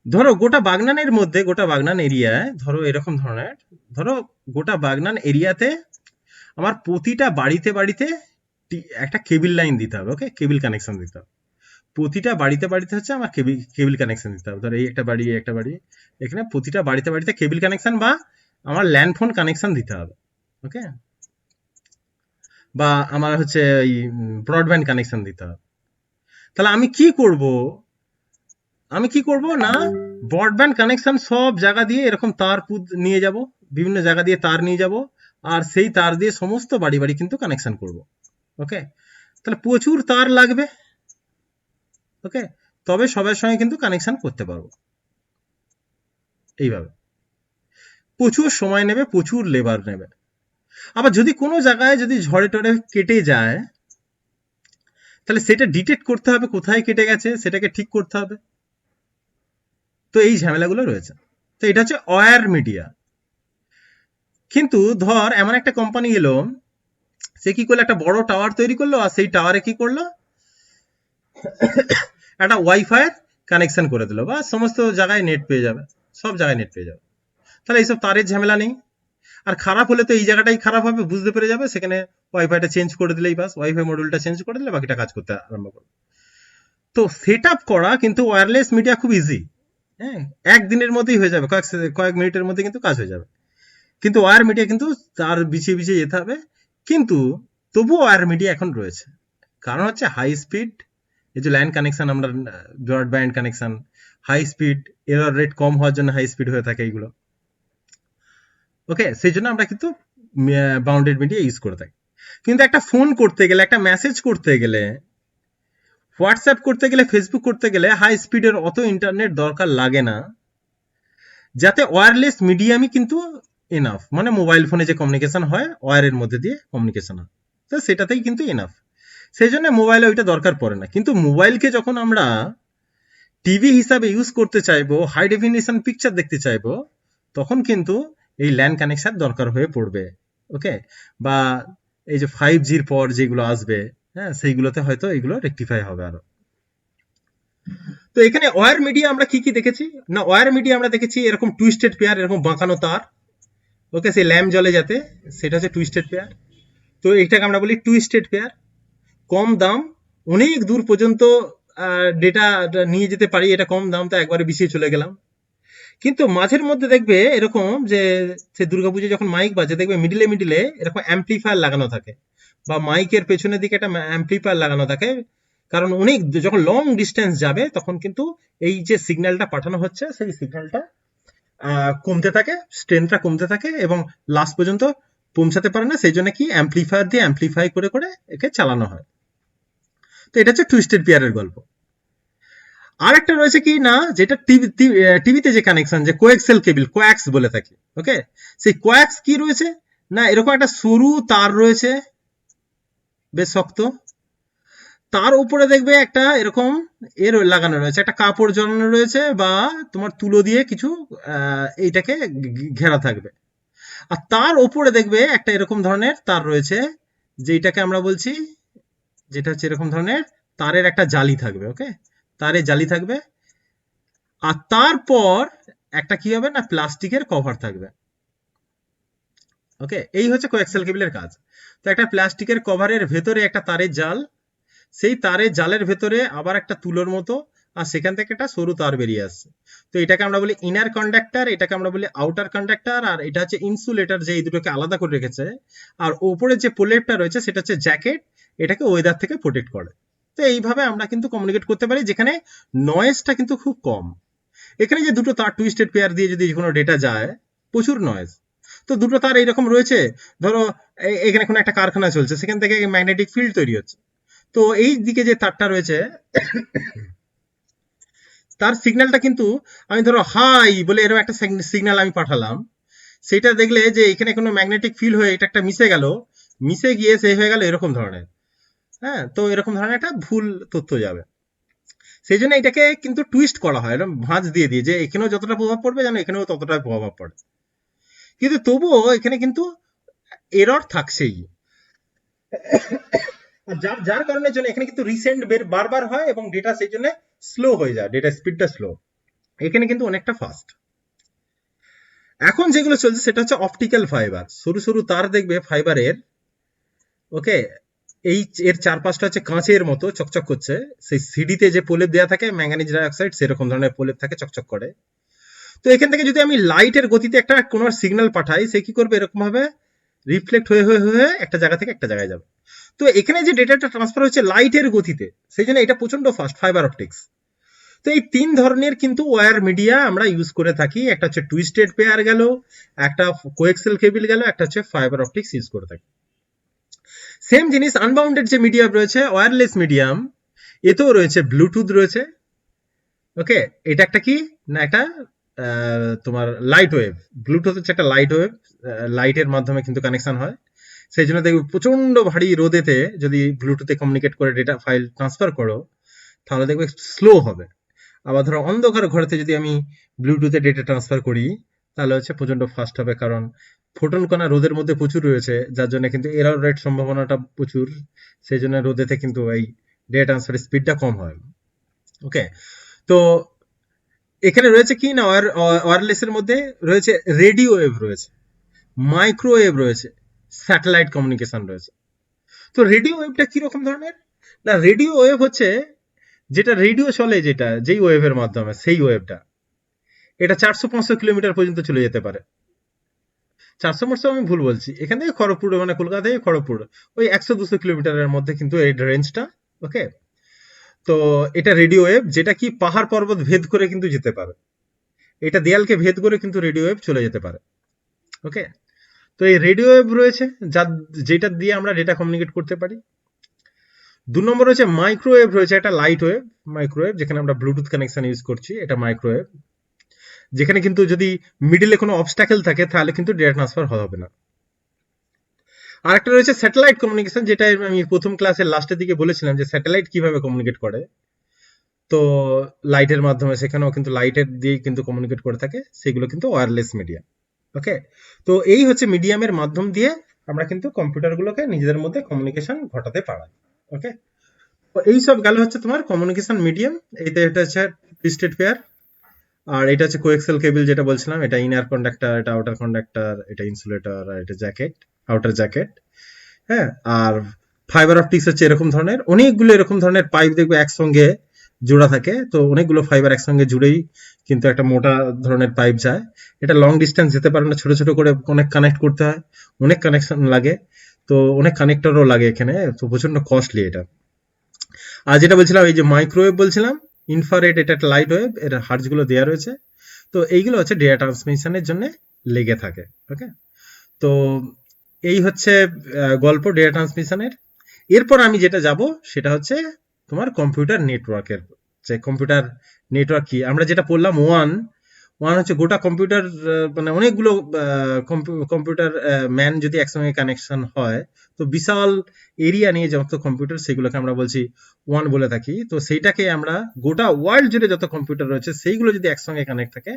ধরো গোটা বাগনানের মধ্যে, গোটা বাগনান এরিয়ায় ধরো এরকম ধরনের, ধরো গোটা বাগনান এরিয়াতে আমার প্রতিটা বাড়িতে বাড়িতে একটা কেবিল লাইন দিতে হবে। ওকে, কেবিল কানেকশন দিতে হবে। প্রতিটা বাড়িতে বাড়িতে হচ্ছে আমার কেবিল কানেকশন দিতে হবে। ধরো এই একটা বাড়ি, এই একটা বাড়ি, এখানে প্রতিটা বাড়িতে বাড়িতে কেবিল কানেকশন বা আমার ল্যান্ডফোন কানেকশন দিতে হবে। ওকে, বা আমার হচ্ছে এই ব্রডব্যান্ড কানেকশন দিতে হবে। তাহলে আমি কি করব না, ব্রডব্যান্ড কানেকশন সব জায়গা দিয়ে এরকম তার নিয়ে যাব, বিভিন্ন জায়গা দিয়ে তার নিয়ে যাব, আর সেই তার দিয়ে সমস্ত বাড়ি বাড়ি কিন্তু কানেকশন করব। ওকে, তাহলে প্রচুর তার লাগবে। ওকে, তবে সবার সঙ্গে কিন্তু কানেকশন করতে পারবো। এইভাবে প্রচুর সময় নেবে, প্রচুর লেবার নেবে। আবার যদি কোনো জায়গায় যদি ঝড়ে টড়ে কেটে যায়, তাহলে সেটা ডিটেক্ট করতে হবে কোথায় কেটে গেছে, সেটাকে ঠিক করতে হবে। তো এই ঝামেলাগুলো রয়েছে। তো এটা হচ্ছে ওয়্যার মিডিয়া। কিন্তু ধর এমন একটা কোম্পানি এলো, সে কি করলো, একটা বড় টাওয়ার তৈরি করলো, আর সেই টাওয়ারে কি করলো, একটা ওয়াইফাই কানেকশন করে দিল, বা সমস্ত জায়গায় নেট পেয়ে যাবে, সব জায়গায় নেট পেয়ে যাবে। তাহলে এইসব তারের ঝামেলা নেই। আর খারাপ হলে তো এই জায়গাটাই খারাপ হবে, বুঝতে পেরে যাবে, সেখানে ওয়াইফাইটা চেঞ্জ করে দিলেই বাস, ওয়াইফাই মডিউলটা চেঞ্জ করে দিলে বাকিটা কাজ করতে আরম্ভ করবে। তো সেট আপ করা কিন্তু ওয়্যারলেস মিডিয়া খুব ইজি। হ্যাঁ, একদিনের মধ্যেই হয়ে যাবে, কয়েক মিনিটের মধ্যে কিন্তু কাজ হয়ে যাবে। কিন্তু ওয়্যার মিডিয়া কিন্তু তার বিছিয়ে বিছিয়ে যেতে হবে। কিন্তু তবুও ওয়্যার মিডিয়া এখন রয়েছে, কারণ হচ্ছে হাই স্পিড, এই যে ল্যান্ড কানেকশন, আমরা broadband connection, high speed, error rate কম হওয়ার জন্য হাই স্পিড হয়ে থাকে এইগুলো। ওকে, সেই জন্য আমরা কিন্তু বাউন্ডেড মিডিয়া ইউজ করে থাকি। কিন্তু একটা ফোন করতে গেলে, একটা মেসেজ করতে গেলে, হোয়াটসঅ্যাপ করতে গেলে, ফেসবুক করতে গেলে হাই স্পিডের অত ইন্টারনেট দরকার লাগে না, যাতে ওয়্যারলেস মিডিয়ামই কিন্তু এনাফ। মানে মোবাইল ফোনে যে কমিউনিকেশন হয় ওয়্যারের মধ্যে দিয়ে কমিউনিকেশন হয়, তো সেটাতেই কিন্তু এনাফ। সেই জন্য মোবাইলে ওইটা দরকার পড়ে না। কিন্তু মোবাইলকে যখন আমরা টিভি হিসাবে ইউজ করতে চাইবো, হাই ডেফিনিশন পিকচার দেখতে চাইবো, তখন কিন্তু এই ল্যান্ড কানেকশন দরকার হয়ে পড়বে। ওকে, বা এই যে 5Gর পর যেগুলো আসবে, হ্যাঁ, সেইগুলোতে হয়তো এগুলো রেকটিফাই হবে আরো। তো এখানে ওয়্যার মিডিয়া আমরা কি কি দেখেছি না, ওয়্যার মিডিয়া আমরা দেখেছি এরকম টুইস্টেড পেয়ার, এরকম বাঁকানো তার, ওকে, সেই ল্যাম্প জ্বলে যাতে, সেটা হচ্ছে টুইস্টেড পেয়ার। তো এটাকে আমরা বলি টুইস্টেড পেয়ার। কম দাম, অনেক দূর পর্যন্ত ডেটা নিয়ে যেতে পারি, এটা কম দাম, তো একবারে বেশি চলে গেলাম। কিন্তু মাঝের মধ্যে দেখবে এরকম যে সে দুর্গাপুজো যখন মাইক বাজে দেখবে মিডিলে মিডিলে এরকম অ্যাম্পলিফায়ার লাগানো থাকে, বা মাইকের পেছনের দিকে একটা অ্যাম্পলিফায়ার লাগানো থাকে, কারণ অনেক যখন লং ডিস্টেন্স যাবে তখন কিন্তু এই যে সিগন্যালটা পাঠানো হচ্ছে সেই সিগন্যালটা কমতে থাকে, স্ট্রেংথটা কমতে থাকে এবং লাস্ট পর্যন্ত পৌঁছাতে পারে না, সেই জন্য কি অ্যাম্পলিফায়ার দিয়ে অ্যাম্পলিফাই করে করে একে চালানো হয়। তো এটা হচ্ছে টুইস্টেড পেয়ারের গল্প। আর একটা রয়েছে কি না, যেটা টিভিতে যে কানেকশন, যে কোয়েক্সেল কেবল, কোয়াক্স বলে থাকি, ওকে, সেই কোয়াক্স কি রয়েছে না, এরকম একটা সরু তার রয়েছে বেশ শক্ত, তার উপরে দেখবে একটা এরকম এর লাগানো রয়েছে, একটা কাপড় জড়ানো রয়েছে, বা তোমার তুলো দিয়ে কিছু এইটাকে ঘেরা থাকবে। আর তার উপরে দেখবে একটা এরকম ধরনের তার রয়েছে, যেটাকে আমরা বলছি, যেটা হচ্ছে এরকম ধরনের তারের একটা জালি থাকবে, ওকে, তারের জালি থাকবে। আর তারপর একটা কি হবে না, প্লাস্টিকের কভার থাকবে, ওকে, এই হচ্ছে কোয়াক্সেল কেবলের কাজ। তো একটা প্লাস্টিকের কভারের ভেতরে একটা তারের জাল, সেই তারের জালের ভেতরে আবার একটা তুলোর মতো, আর সেখান থেকে একটা সরু তার বেরিয়ে আসছে। তো এটাকে আমরা বলি ইনার কন্ডাক্টর, এটাকে আমরা বলি আউটার কন্ডাক্টর, আর এটা হচ্ছে ইনসুলেটর, যে এই দুটোকে আলাদা করে রেখেছে। আর ওপরে যে প্রলেপটা রয়েছে সেটা হচ্ছে জ্যাকেট, এটাকে ওয়েদার থেকে প্রোটেক্ট করে। তো এইভাবে আমরা কিন্তু কমিউনিকেট করতে পারি, যেখানে নয়েজটা কিন্তু খুব কম। এখানে যে দুটো তার টুইস্টেড পেয়ার দিয়ে যদি কোনো ডেটা যায়, প্রচুর নয়েজ। তো দুটো তার এইরকম রয়েছে, ধরো এখানে কোনো একটা কারখানা চলছে, সেখান থেকে ম্যাগনেটিক ফিল্ড তৈরি হচ্ছে। তো এই দিকে যে তারটা রয়েছে তার সিগন্যালটা কিন্তু আমি ধরো হাই বলে এরকম একটা সিগন্যাল আমি পাঠালাম, সেটা দেখলে যে এখানে কোনো ম্যাগনেটিক ফিল্ড হয়ে এটা একটা মিশে গেল, মিশে গিয়ে সে হয়ে গেল এরকম ধরনের। হ্যাঁ, তো এরকম ধরনের একটা ভুল তথ্য যাবে, সেই জন্য এটাকে কিন্তু টুইস্ট করা হয়, এরকম ভাঁজ দিয়ে দিয়ে, যে এখানেও যতটা প্রভাব পড়বে যেন এখানেও ততটা প্রভাব পড়ে। কিন্তু তবুও এখানে কিন্তু এরর থাকছেই, আর যার যার কারণের জন্য এখানে কিন্তু রিসেন্ট বের বারবার হয় এবং ডেটা সেই জন্য স্লো হয়ে যায়, ডেটা স্পিডটা স্লো। এখানে কিন্তু অনেকটা ফাস্ট। এখন যেগুলো চলছে সেটা হচ্ছে অপটিক্যাল ফাইবার, সরু সরু তার দেখবে ফাইবারের, ওকে, এই এর চারপাশটা হচ্ছে কাঁচের মতো চকচক করছে, সেই সিডিতে যে প্রলেপ দেওয়া থাকে ম্যাঙ্গানিজ ডাইঅক্সাইড, সেরকম ধরনের প্রলেপ থাকে, চকচক করে। তো এখান থেকে যদি আমি লাইটের গতিতে একটা কোনো সিগন্যাল পাঠাই, সে কি করবে, এরকম ভাবে রিফ্লেক্ট হয়ে হয়ে হয়ে একটা জায়গা থেকে একটা জায়গায় যাবে। তো এখানে যে ডেটাটা ট্রান্সফার হচ্ছে লাইটের গতিতে, সেই জন্য এটা প্রচন্ড ফাস্ট, ফাইবার অপটিক্স। তো এই তিন ধরনের কিন্তু ওয়্যার মিডিয়া আমরা ইউজ করে থাকি, একটা হচ্ছে টুইস্টেড পেয়ার গেল, একটা কোয়েক্সেল কেবল গেল, একটা হচ্ছে ফাইবার অপটিক্স ইউজ করে থাকি। সেম জিনিস আনবাউন্ডেড যে মিডিয়াম রয়েছে, ওয়্যারলেস মিডিয়াম, এতেও রয়েছে ব্লুটুথ রয়েছে, ওকে, এটা একটা কি না, একটা তোমার লাইট ওয়েভ, ব্লুটুথ হচ্ছে একটা লাইট ওয়েভ, লাইটের মাধ্যমে কিন্তু কানেকশন হয়। সেই জন্য দেখবে প্রচন্ড ভারী রোদেতে যদি ব্লুটুথে কমিউনিকেট করে ডেটা ফাইল ট্রান্সফার করো, তাহলে দেখবে স্লো হবে। আবার ধরো অন্ধকার ঘরেতে যদি আমি ব্লুটুথে ডেটা ট্রান্সফার করি, তাহলে হচ্ছে প্রচন্ড ফাস্ট হবে, কারণ ফোটন কণা রোদের মধ্যে প্রচুর রয়েছে, যার জন্য কিন্তু এরর রেট সম্ভাবনাটা প্রচুর, সেই জন্য রোদেতে কিন্তু এই ডেটা ট্রান্সফারের স্পিডটা কম হয়, ওকে। তো এখানে রয়েছে কি না, ওয়্যারলেসের মধ্যে রয়েছে রেডিও ওয়েভ রয়েছে, মাইক্রোওয়েভ রয়েছে, স্যাটেলাইট কমিউনিকেশন রয়েছে। তো রেডিও ওয়েভটা কিরকম ধরনের না, রেডিও ওয়েভ হচ্ছে যেটা রেডিও চলে, যেটা যেই ওয়েভের মাধ্যমে, সেই ওয়েভটা এটা 400-500 কিলোমিটার পর্যন্ত চলে যেতে পারে। 400 আমি ভুল বলছি, এখান থেকে খড়গপুর, মানে কলকাতা থেকে খড়গপুর ওই 100-200 কিলোমিটারের মধ্যে কিন্তু এই রেঞ্জটা, ওকে। তো এটা রেডিও ওয়েভ, যেটা কি পাহাড় পর্বত ভেদ করে কিন্তু যেতে পারে, এটা দেয়ালকে ভেদ করে কিন্তু রেডিও ওয়েভ চলে যেতে পারে, ওকে। তো এই রেডিও ওয়েভ রয়েছে, যেটা দিয়ে আমরা ডেটা কমিউনিকেট করতে পারি। 2 নম্বর হচ্ছে মাইক্রোওয়েভ রয়েছে, একটা লাইট ওয়েভ, মাইক্রোওয়েভ, যেখানে আমরা ব্লুটুথ কানেকশন ইউজ করছি, এটা মাইক্রোওয়েভ, যেখানে কিন্তু যদি মিডিলে কোনো অবস্টাকেল থাকে তাহলে কিন্তু ডেটা ট্রান্সফার হবে না। আর একটা রয়েছে স্যাটেলাইট কমিউনিকেশন, যেটা আমি প্রথম ক্লাসের লাস্টের দিকে বলেছিলাম যে স্যাটেলাইট কিভাবে কমিউনিকেট করে। তো লাইটের মাধ্যমে, সেখানেও কিন্তু লাইটের দিয়ে কিন্তু কমিউনিকেট করে থাকে, সেগুলো কিন্তু ওয়্যারলেস মিডিয়া, ওকে। তো এই হচ্ছে মিডিয়ামের মাধ্যম দিয়ে আমরা কিন্তু কম্পিউটারগুলোকে নিজেদের মধ্যে কমিউনিকেশন ঘটাতে পারি, ওকে। তো এইসব গেল হচ্ছে তোমার কমিউনিকেশন মিডিয়াম। এইটা এটা হচ্ছে টুইস্টেড পেয়ার, আর এটা হচ্ছে কোএক্সেল কেবল যেটা বলছিলাম, এটা ইনার কন্ডাক্টর, এটা আউটার কন্ডাক্টর, এটা ইনসুলেটর, আর এটা জ্যাকেট, আউটার জ্যাকেট। হ্যাঁ, আর ফাইবার অপটিক্স হচ্ছে এরকম ধরনের অনেকগুলো এরকম ধরনের পাইপ দেখবে একসঙ্গে জোড়া থাকে, তো অনেকগুলো ফাইবার একসঙ্গে জুড়েই কিন্তু একটা মোটা ধরনের পাইপ যায়। এটা লং ডিস্টেন্স যেতে পারে না, ছোট ছোট করে অনেক কানেক্ট করতে হয়, অনেক কানেকশন লাগে, তো অনেক কানেক্টরও লাগে এখানে, তো প্রচন্ড কস্টলি এটা। আর যেটা বলছিলাম এই যে মাইক্রোওয়েভ বলছিলাম, ইনফ্রারেড, এটা একটা লাইট ওয়েভ, এর হার্জ গুলো দেওয়া রয়েছে। তো এইগুলো হচ্ছে ডেটা ট্রান্সমিশনের জন্য লেগে থাকে। ওকে, তো এই হচ্ছে গল্প ডেটা ট্রান্সমিশনের। এরপর আমি যেটা যাব সেটা হচ্ছে তোমার কম্পিউটার নেটওয়ার্কের, যে কম্পিউটার নেটওয়ার্ক কি আমরা যেটা পড়লাম, ওয়ান ওয়ান হচ্ছে গোটা কম্পিউটার, মানে অনেকগুলো কম্পিউটার ম্যান যদি একসঙ্গে কানেকশন হয়, তো বিশাল এরিয়া নিয়ে যত কম্পিউটার সেগুলোকে আমরা বলছি ওয়ান বলে থাকি। তো সেইটাকে আমরা গোটা ওয়ার্ল্ড জুড়ে যত কম্পিউটার রয়েছে সেইগুলো যদি একসঙ্গে কানেক্ট থাকে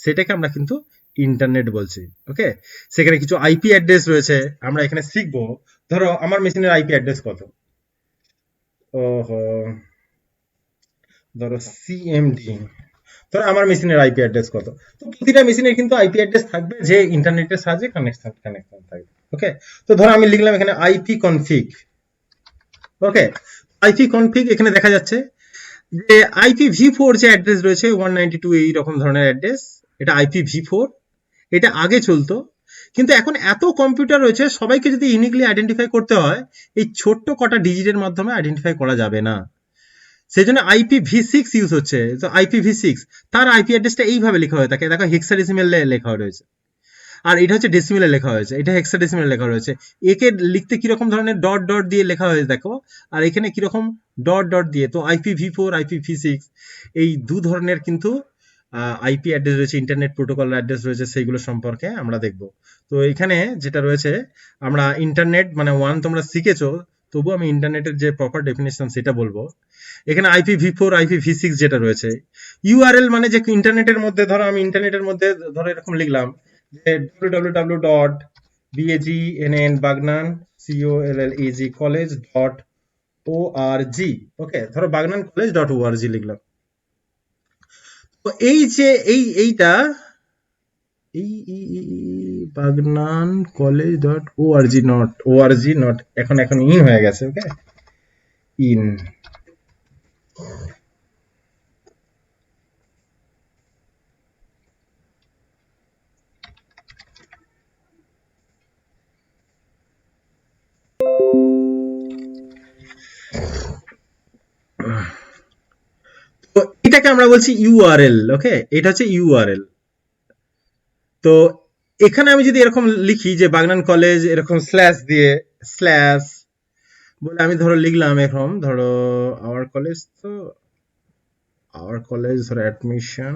সেটাকে আমরা কিন্তু ইন্টারনেট বলছি। ওকে, সেখানে কিছু আইপি অ্যাড্রেস রয়েছে, আমরা এখানে শিখবো। ধরো আমার মেশিনের আইপি অ্যাড্রেস কত, ওহো, ধরো সিএমডি, ধরো আমার মেশিনের আইপি অ্যাড্রেস কত। তো প্রতিটা মেশিনের কিন্তু আইপি অ্যাড্রেস থাকবে যে ইন্টারনেটের সাহায্যে কানেকশন কানেকশন থাকবে। ওকে, তো ধরো আমি লিখলাম এখানে আইপি কনফিগ। ওকে, আইপি কনফিগ এখানে দেখা যাচ্ছে যে IPv4 যে অ্যাড্রেস রয়েছে 192 এইরকম ধরনের অ্যাড্রেস, এটা IPv4, এটা আগে চলতো। কিন্তু এখন এত কম্পিউটার রয়েছে, সবাইকে যদি ইউনিকলি আইডেন্টিফাই করতে হয়, এই ছোট্ট কটা ডিজিটের মাধ্যমে আইডেন্টিফাই করা যাবে না। সেই জন্য IPv6 ইউজ হচ্ছে। তো IPv6 তার আইপি অ্যাড্রেসটা এইভাবে লেখা হয়ে থাকে, দেখো হেক্সাডেসিমেল লেখা রয়েছে, আর এটা হচ্ছে ডেসিমেলে লেখা হয়েছে, এটা হেক্সাডেসিমেলে লেখা রয়েছে। একে লিখতে কিরকম ধরনের ডট ডট দিয়ে লেখা হয়েছে দেখো, আর এখানে কিরকম ডট ডট দিয়ে। তো IPv4 IPv6 এই দু ধরনের কিন্তু আইপি অ্যাড্রেস রয়েছে, ইন্টারনেট প্রোটোকল অ্যাড্রেস রয়েছে, সেইগুলো সম্পর্কে আমরা দেখব। তো এখানে যেটা রয়েছে, আমরা ইন্টারনেট মানে ওয়ান তোমরা শিখেছো, তবু আমি ইন্টারনেটের যে প্রপার ডেফিনেশন সেটা বলবো। এখানে IPv4 IPv6 যেটা রয়েছে, ইউআরএল মানে যে ইন্টারনেটের মধ্যে, ধরো আমি ইন্টারনেটের মধ্যে ধরো এরকম লিখলাম যে www.bagnan college.org। ওকে, ধরো বাগনান college.org লিখলাম। তো এই যে এইটা Bagnan college.org, not org, not এখন ইন হয়ে গেছে। ওকে, ইন। তো এটাকে আমরা বলছি ইউআরএল। ওকে, এটা হচ্ছে ইউআরএল। তো এখানে আমি যদি এরকম লিখি যে বাগনান কলেজ এরকম স্ল্যাশ দিয়ে, স্ল্যাশ বলে আমি ধরো লিখলাম, এরকম ধরো আওয়ার কলেজ, তো আওয়ার কলেজ ধরো অ্যাডমিশন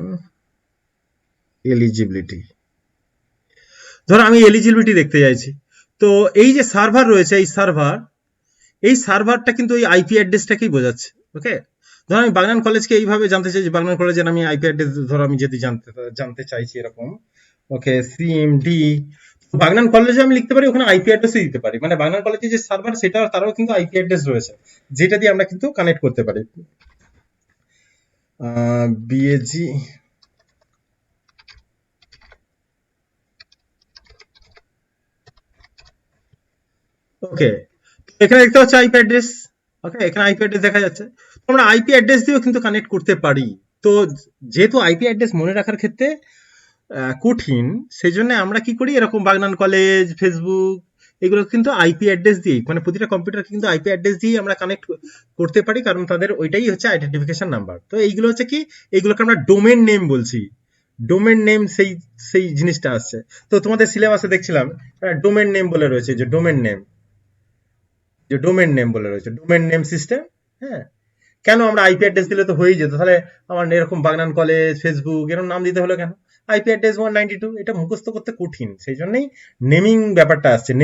এলিজিবিলিটি, ধরো আমি এলিজিবিলিটি দেখতে চাইছি। তো এই যে সার্ভার রয়েছে, এই সার্ভারটা কিন্তু এই আইপি অ্যাড্রেসটাকেই বোঝাচ্ছে। ওকে, ধরো আমি বাগনান কলেজকে এইভাবে জানতে চাইছি, বাগনান কলেজের আমি আইপি অ্যাড্রেস ধরো আমি যদি জানতে চাইছি এরকম, ওকে, সিএমডি, বাগনান কলেজে আমি লিখতে পারি, ওখানে আইপি অ্যাড্রেসই দিতে পারি, মানে বাগনান কলেজে যে সার্ভার সেটা তারও কিন্তু আইপি অ্যাড্রেস রয়েছে, যেটা দিয়ে আমরা কিন্তু কানেক্ট করতে পারি। বিএজি, ওকে, এখানে দেখতে পাচ্ছ আইপি অ্যাড্রেস। ওকে, এখানে আইপি অ্যাড্রেস দেখা যাচ্ছে, তো আমরা আইপি অ্যাড্রেস দিয়েও কিন্তু কানেক্ট করতে পারি। তো যেহেতু আইপি অ্যাড্রেস মনে রাখার ক্ষেত্রে কঠিন, সেই জন্য আমরা কি করি, এরকম বাগনান কলেজ, ফেসবুক, এগুলো কিন্তু আইপি অ্যাড্রেস দিয়ে, মানে প্রতিটা কম্পিউটার কিন্তু আইপি অ্যাড্রেস দিয়ে আমরা কানেক্ট করতে পারি, কারণ তাদের ওইটাই হচ্ছে আইডেন্টিফিকেশন নাম্বার। তো এইগুলো হচ্ছে কি, এইগুলোকে আমরা ডোমেন নেম বলছি। ডোমেন নেম সেই সেই জিনিসটা আসছে। তো তোমাদের সিলেবাসে দেখছিলাম ডোমেন নেম বলে রয়েছে, যে ডোমেন নেম, যে ডোমেন নেম বলে রয়েছে, ডোমেন নেম সিস্টেম। হ্যাঁ, কেন আমরা আইপি অ্যাড্রেস দিলে তো হয়েই যেত, তাহলে আমার এরকম বাগনান কলেজ, ফেসবুক এরকম নাম দিতে হলো কেন? আইপি অ্যাড্রেস 192, এটা মুখস্থ করতে কঠিন, সেই জন্যই নেমিং ব্যাপারটা আসছে।